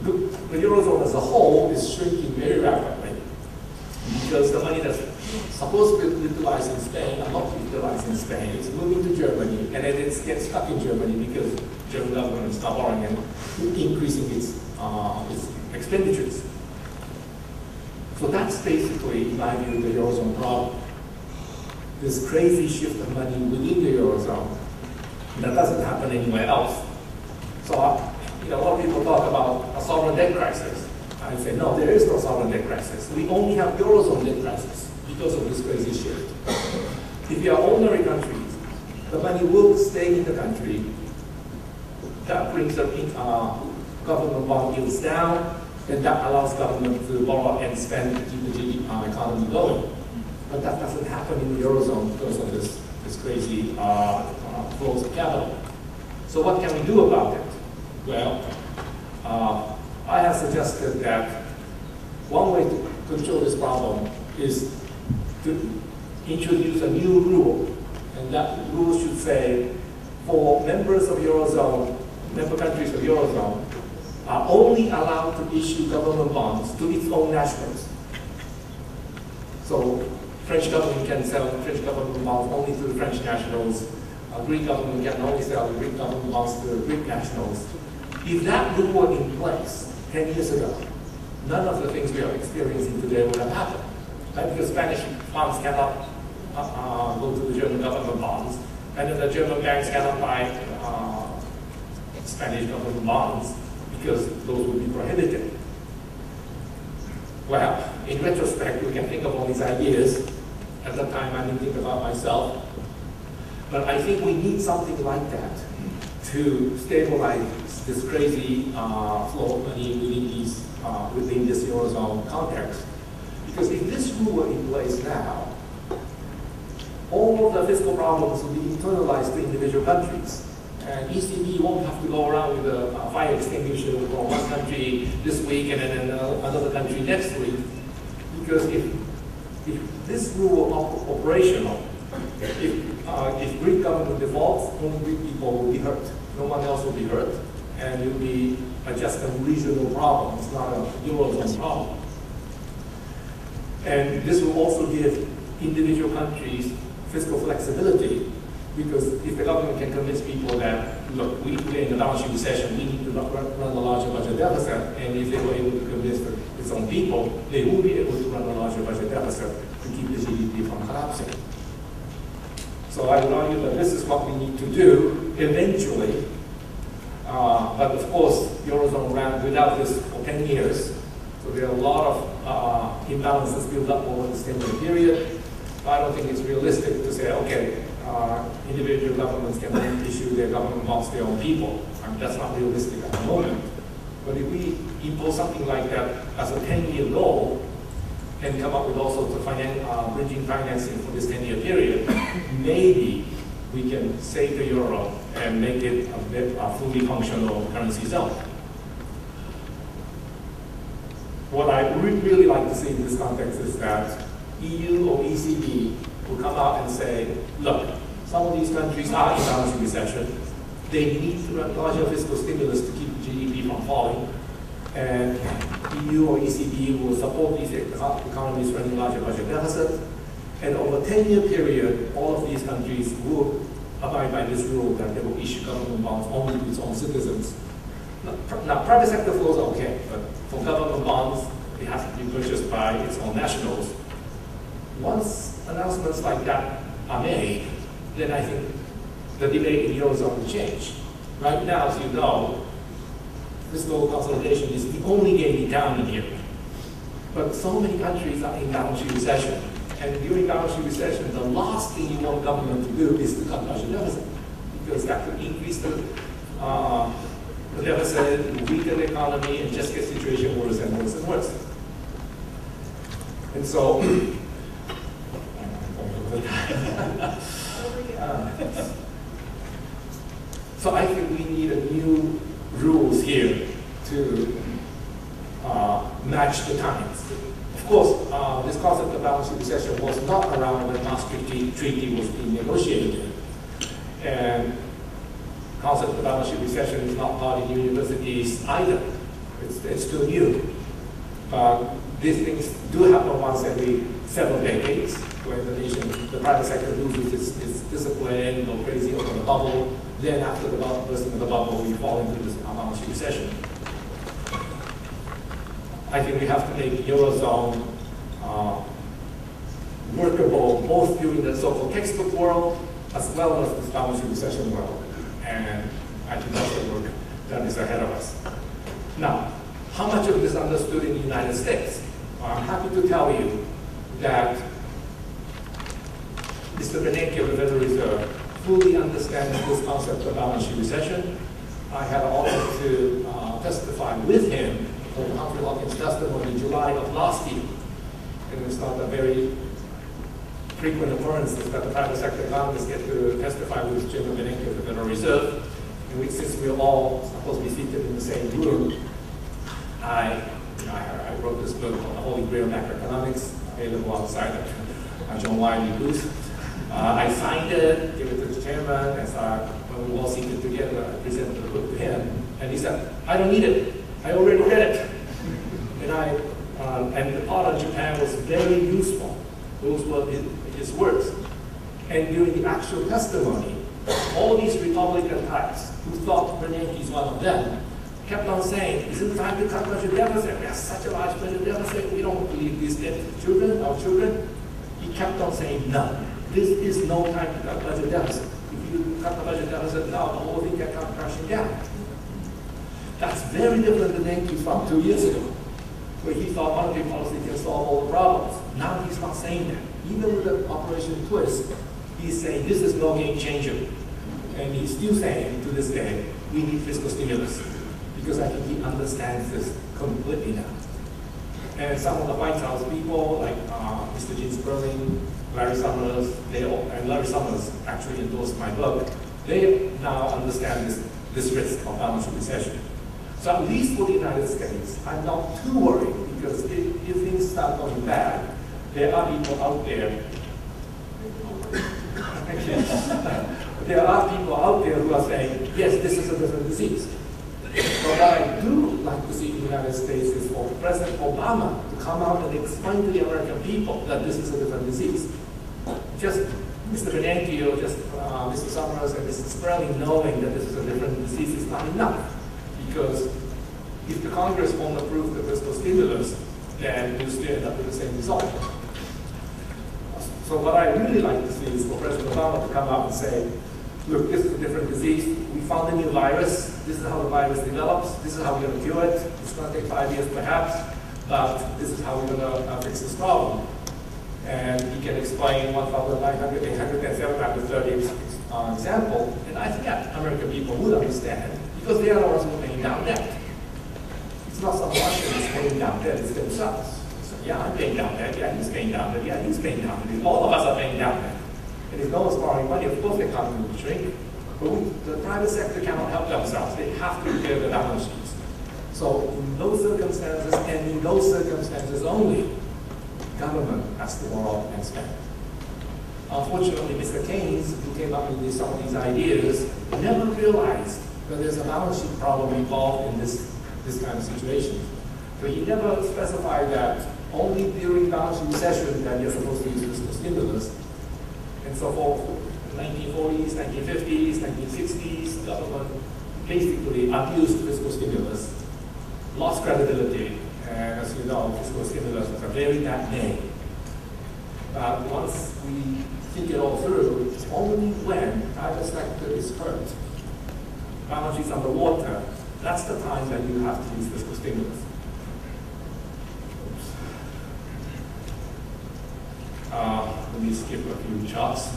the Eurozone as a whole is shrinking very rapidly because the money that's supposed to be utilized in Spain are not utilized in Spain. It's moving to Germany, and then it gets stuck in Germany because the German government is not borrowing and increasing its expenditures. So that's basically, in my view, the Eurozone problem. This crazy shift of money within the Eurozone that doesn't happen anywhere else. So, a lot of people talk about a sovereign debt crisis. I say, no, there is no sovereign debt crisis. We only have Eurozone debt crisis because of this crazy shift. If you are ordinary countries, the money will stay in the country. That brings the government bond yields down, and that allows government to borrow and spend to keep the economy going. But that doesn't happen in the Eurozone because of this crazy flows of capital. So what can we do about it? Well, I have suggested that one way to control this problem is to introduce a new rule, and that rule should say for members of Eurozone, member countries of Eurozone, are only allowed to issue government bonds to its own nationals. So French government can sell French government bonds only to the French nationals. Greek government can only sell Greek government bonds to the Greek nationals. If that rule were in place 10 years ago, none of the things we are experiencing today would have happened. Right? Because Spanish funds cannot go to the German government bonds, and the German banks cannot buy Spanish government bonds because those would be prohibited. Well, in retrospect, we can think of all these ideas, At that time, I didn't think about myself. But I think we need something like that to stabilize this crazy flow of money within this Eurozone context. Because if this rule were in place now, all of the fiscal problems will be internalized to individual countries. And ECB won't have to go around with a fire extinguisher for one country this week and then another country next week. Because if this rule were operational, if Greek government defaults, only Greek people will be hurt. No one else will be hurt. And it will be just a regional problem. It's not a Eurozone problem. And this will also give individual countries fiscal flexibility, because if the government can convince people that, look, we're in a balance sheet recession, we need to run a larger budget deficit, and if they were able to convince its own people, they will be able to run a larger budget deficit to keep the GDP from collapsing. So I would argue that this is what we need to do eventually. But of course, Eurozone ran without this for 10 years. So there are a lot of imbalances built up over this 10-year period. I don't think it's realistic to say, okay, individual governments can only issue their government bonds to their own people. I mean, that's not realistic at the moment. But if we impose something like that as a 10-year goal and come up with all sorts of bridging financing for this 10-year period, maybe we can save the euro and make it a fully functional currency zone. What I would really like to see in this context is that EU or ECB will come out and say, look, some of these countries are in balance sheet recession. They need to run larger fiscal stimulus to keep GDP from falling. And EU or ECB will support these economies running larger budget deficits. And over a 10-year period, all of these countries will abide by this rule that they will issue government bonds only to its own citizens. Now, private sector flows are okay, but for government bonds, it has to be purchased by its own nationals. Once announcements like that are made, then I think the debate in the Eurozone will change. Right now, as you know, fiscal consolidation is the only game in town in here. But so many countries are in balance sheet recession. And during balance sheet recession, the last thing you want government to do is to cut budget deficit, because that could increase the deficit, weaken the economy, and just get the situation worse and worse and worse. And so, so I think we need a new rules here to match the times. Of course, this concept of balance sheet recession was not around when Maastricht Treaty was being negotiated. And concept of balance sheet recession is not taught in universities either. It's still new. But these things do happen once every several decades, where the private sector loses its discipline, go crazy over the bubble. Then after the bursting of the bubble, we fall into this balance sheet recession. I think we have to make Eurozone workable both during the so-called textbook world as well as this balance sheet recession world. And I think that's the work that is ahead of us. Now, how much of this is understood in the United States? Well, I'm happy to tell you that Mr. Bernanke of the Federal Reserve fully understands this concept of balance sheet recession. I had an honor to testify with him on Humphrey Hawkins' testimony in July of last year. And it's not a very frequent occurrence that the private sector economists get to testify with Chairman Bernanke of the Federal Reserve. And since we're all supposed to be seated in the same room, I wrote this book on the Holy Grail Macroeconomics, available outside at John Wiley booth. I signed it, gave it to the chairman, and when we were all seated together, I presented the book to him, and he said, I don't need it. I already read it. And the part on Japan was very useful. Those were his words. And during the actual testimony, all these Republican types who thought Bernanke is one of them kept on saying, isn't it time to cut budget deficit? We have such a large budget deficit. We don't believe these children, our children. He kept on saying, no, this is no time to cut budget deficit. If you cut the budget deficit now, the whole thing can come crashing down. That's very different than Bernanke from 2 years ago. where he thought monetary policy can solve all the problems. Now he's not saying that. Even with the Operation Twist, he's saying this is no game changer. And he's still saying to this day, we need fiscal stimulus. Because I think he understands this completely now. And some of the White House people, like Mr. Gene Sperling, Larry Summers, and Larry Summers actually endorsed my book, they now understand this risk of balance sheet recession. So at least for the United States, I'm not too worried, because if things start going bad, there are people out there there are people out there who are saying, yes, this is a different disease. But what I do like to see in the United States is for President Obama to come out and explain to the American people that this is a different disease. Just Mr. Bernanke or just Mr. Summers and Mr. Sperling knowing that this is a different disease is not enough. Because if the Congress won't approve the fiscal stimulus, then you still end up with the same result. So what I really like to see is for President Obama to come out and say, look, this is a different disease. We found a new virus. This is how the virus develops. This is how we're going to cure it. It's going to take 5 years perhaps, but this is how we're going to fix this problem. And he can explain 1,900, 800, and 730 example. And I think that American people would understand, because they are the ones who are paying down debt. It's not some Russians paying down debt, it's themselves. So, yeah, I'm paying down debt. Yeah, he's paying down debt. Yeah, he's paying down debt. All of us are paying down debt. And if no one's borrowing money, of course the economy will shrink. But the private sector cannot help themselves. They have to repair their balance sheets. So in those circumstances, and in those circumstances only, government has to borrow and spend. Unfortunately, Mr. Keynes, who came up with some of these ideas, never realized that there's a balance sheet problem involved in this kind of situation. So he never specified that only during balance sheet recession that you're supposed to use fiscal stimulus. And so for the 1940s, 1950s, 1960s, government basically abused fiscal stimulus, lost credibility, and as you know, fiscal stimulus was a very bad name. But once we think it all through, it's only when private sector is hurt, balance sheets underwater, that's the time that you have to use fiscal stimulus. Let me skip a few charts.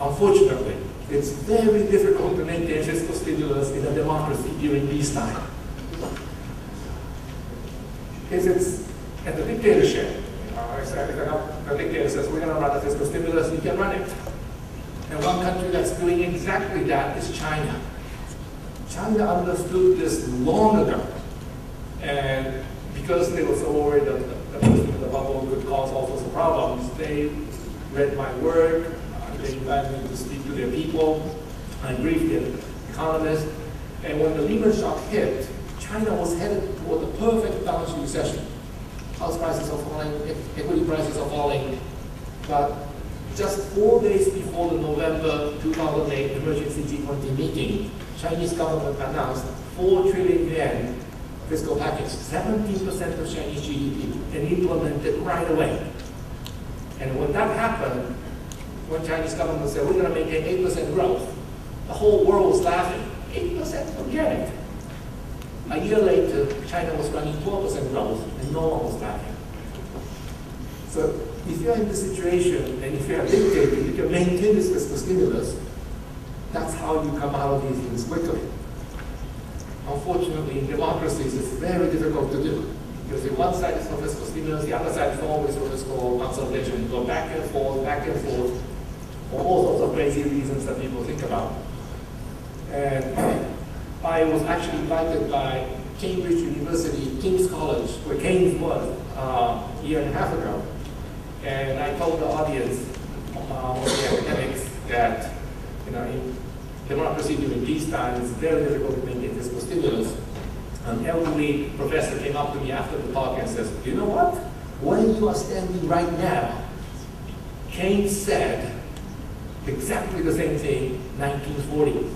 Unfortunately, it's very difficult to maintain fiscal stimulus in a democracy during peacetime. If it's at the dictatorship, if the dictator says we're going to run a fiscal stimulus, you can run it. And one country that's doing exactly that is China. China understood this long ago, and because they were so worried that the bubble could cause all sorts of problems, they read my work, they invited me to speak to their people, I briefed their economists, and when the Lehman shock hit, China was headed toward the perfect balance sheet recession. House prices are falling, equity prices are falling, but just 4 days before the November 2008 emergency G20 meeting, Chinese government announced 4 trillion yuan fiscal package, 17% of Chinese GDP, and implemented right away. And when that happened, when Chinese government said, we're going to maintain 8% growth, the whole world was laughing. 8%, forget it. A year later, China was running 12% growth, and no one was laughing. So if you're in this situation, and if you're a dictator, you can maintain this fiscal stimulus, that's how you come out of these things quickly. Unfortunately, in democracies, it's very difficult to do. Because if one side is for fiscal stimulus, the other side is always for fiscal consolidation. You go back and forth, for all sorts of crazy reasons that people think about. And I was actually invited by Cambridge University, King's College, where Keynes was a year and a half ago. And I told the audience, the academics, that in democracy during peacetime, it's very difficult to maintain fiscal stimulus. An elderly professor came up to me after the talk and says, you know what? Where you are standing right now, Keynes said exactly the same thing in 1940.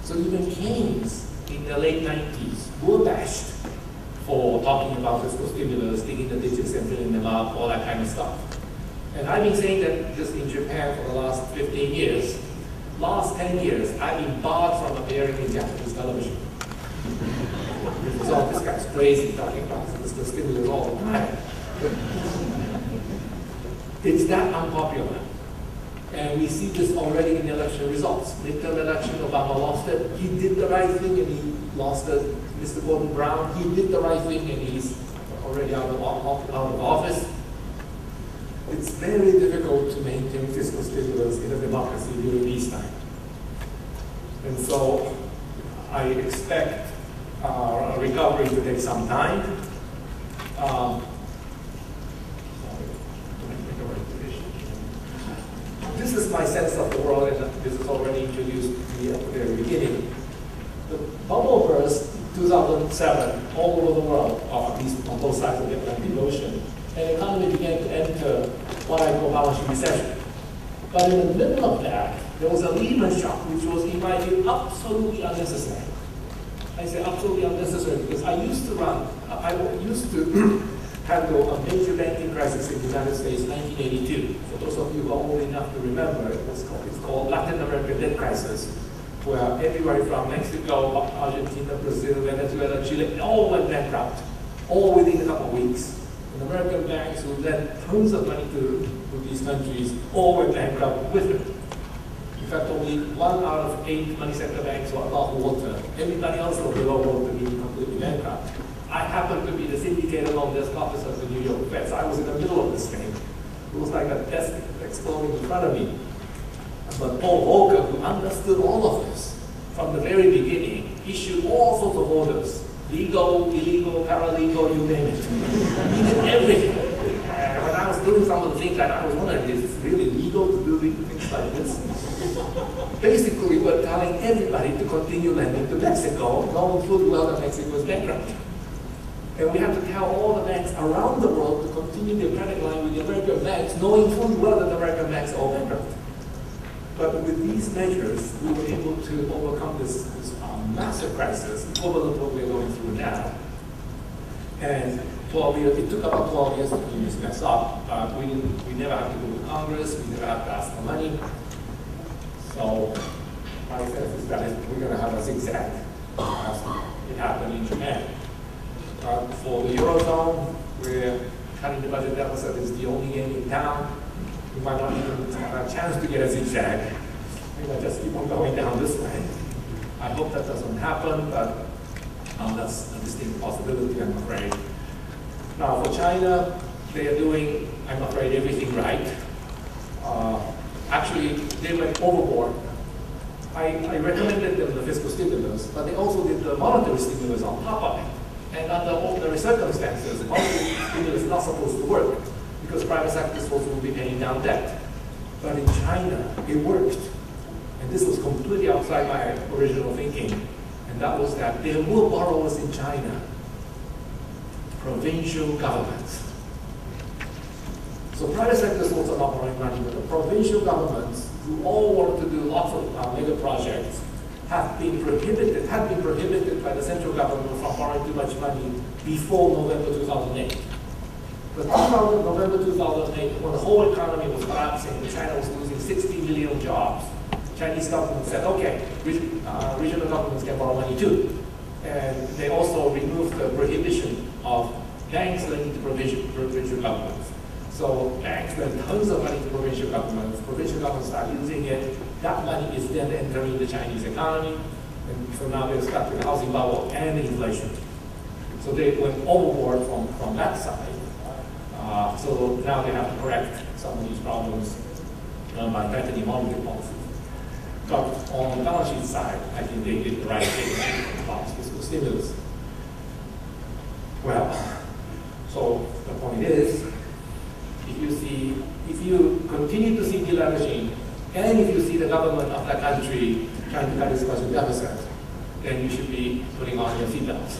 So even Keynes in the late 90s were bashed for talking about fiscal stimulus, digging the digits and filling them up, all that kind of stuff. And I've been saying that just in Japan for the last 15 years. Last 10 years, I've been barred from appearing in Japanese television. It's all this guy's crazy talking about fiscal stimulus all the time. It's that unpopular. And we see this already in the election results. Midterm election, Obama lost it. He did the right thing and he lost it. Mr. Gordon Brown, he did the right thing and he's already out of office. It's very difficult to maintain fiscal stimulus in a democracy during peacetime. And so I expect a recovery to take some time. This is my sense of the world, and this is already introduced me at the very beginning. The bubble burst in 2007 all over the world, or at least on both sides of the Atlantic Ocean, and the economy began to enter what I call balance sheet recession. But in the middle of that, there was a Lehman shock, which was, in my view, absolutely unnecessary. I say absolutely unnecessary because I used to handle a major banking crisis in the United States in 1982. For those of you who are old enough to remember, it's called Latin American debt crisis, where everybody from Mexico, Argentina, Brazil, Venezuela, Chile, all went bankrupt, all within a couple of weeks. And American banks who lent tons of money to these countries all went bankrupt with it. In fact, only 1 out of 8 money center banks were above water. Everybody else was below water, being completely bankrupt. I happened to be the syndicated loan desk officer of the New York Fed, so I was in the middle of this thing. It was like a desk exploding in front of me. But Paul Volcker, who understood all of this from the very beginning, issued all sorts of orders. Legal, illegal, paralegal, you name it. He did everything. When I was doing some of the things, I was wondering, is it really legal to do things like this? Basically, we're telling everybody to continue lending to Mexico, knowing fully well that Mexico is bankrupt. And we have to tell all the banks around the world to continue their credit line with the American banks, knowing fully well that the American banks are all bankrupt. But with these measures, we were able to overcome this massive crisis, equivalent to what we're going through now. And 12 years, it took about 12 years to clean this mess up. We never had to go to Congress, we never had to ask for money. So my sense is that we're going to have a zigzag as it happened in Japan. For the Eurozone, where cutting the budget deficit is the only game in town, we might not even have a chance to get a zigzag. We might just keep on going down this way. I hope that doesn't happen, but that's a distinct possibility, I'm afraid. Now, for China, they are doing, I'm afraid, everything right. Actually, they went overboard. I recommended them the fiscal stimulus, but they also did the monetary stimulus on top of it. And under ordinary circumstances, the monetary stimulus is not supposed to work because private sector is supposed to be paying down debt. But in China, it worked. And this was completely outside my original thinking. And that was that there were borrowers in China, provincial governments. So private sector sources are not borrowing money, but the provincial governments, who all wanted to do lots of mega projects, had been prohibited by the central government from borrowing too much money before November 2008. But November 2008, when the whole economy was collapsing and China was losing 60 million jobs, Chinese government said, okay, regional governments can borrow money too. And they also removed the prohibition of banks lending to provincial governments. So banks lend tons of money to provincial governments start using it, that money is then entering the Chinese economy, and so now they're stuck with the housing bubble and inflation. So they went overboard from that side. So now they have to correct some of these problems by tightening monetary policy. But on the balance sheet side, I think they did the right thing about fiscal stimulus. Well, so the point is, if you continue to see deleveraging, and if you see the government of that country trying to cut its budget deficit, then you should be putting on your seatbelts.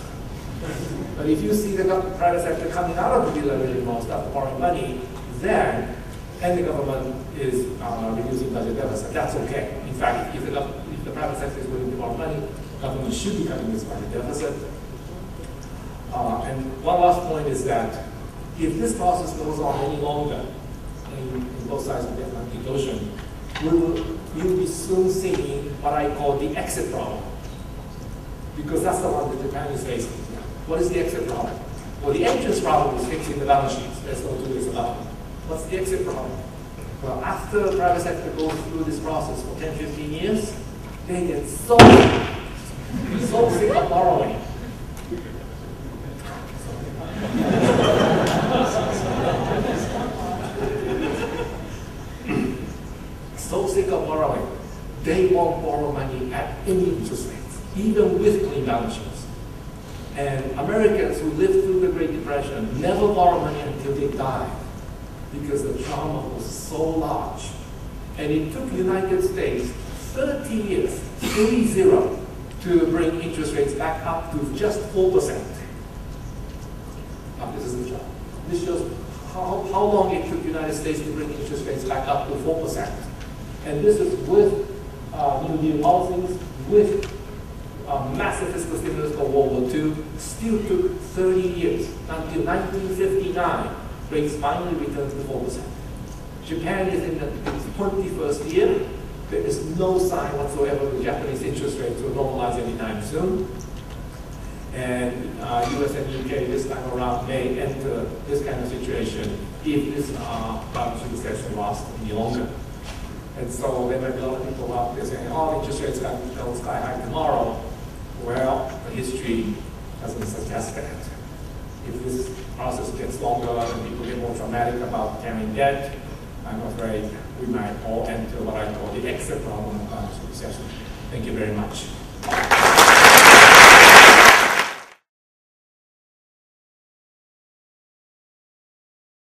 But if you see the private sector coming out of the deleveraging mode, start borrowing money, then, and the government is reducing budget deficit, that's okay. In fact, if the private sector is willing to borrow money, the government should be cutting its budget deficit. And one last point is that if this process goes on any longer in both sides of the Atlantic Ocean, we will be soon seeing what I call the exit problem. Because that's the one that Japan is facing. What is the exit problem? Well, the entrance problem is fixing the balance sheets. There's no two ways about it. What's the exit problem? Well, after the private sector goes through this process for 10, 15 years, they get so sick of borrowing. So sick of borrowing, they won't borrow money at any interest rates, even with clean balance sheets. And Americans who lived through the Great Depression never borrow money until they die, because the trauma was so large. And it took the United States 30 years, 30, to bring interest rates back up to just 4%. Now, this is the chart. This shows how long it took the United States to bring interest rates back up to 4%. And this is with New Deal policies, with massive fiscal stimulus for World War II. Still took 30 years, until 1959, rates finally returned to 4%. Japan is in its 21st year. There is no sign whatsoever the Japanese interest rates will normalize anytime soon. And US and UK this time around may enter this kind of situation if this balance sheet recession lasts any longer. And so there might be a lot of people out there saying, oh, interest rates are going to go sky high tomorrow. Well, the history doesn't suggest that. If this process gets longer and people get more dramatic about carrying debt, I'm afraid we might all enter what I call the exit problem of balance sheet recession. Thank you very much.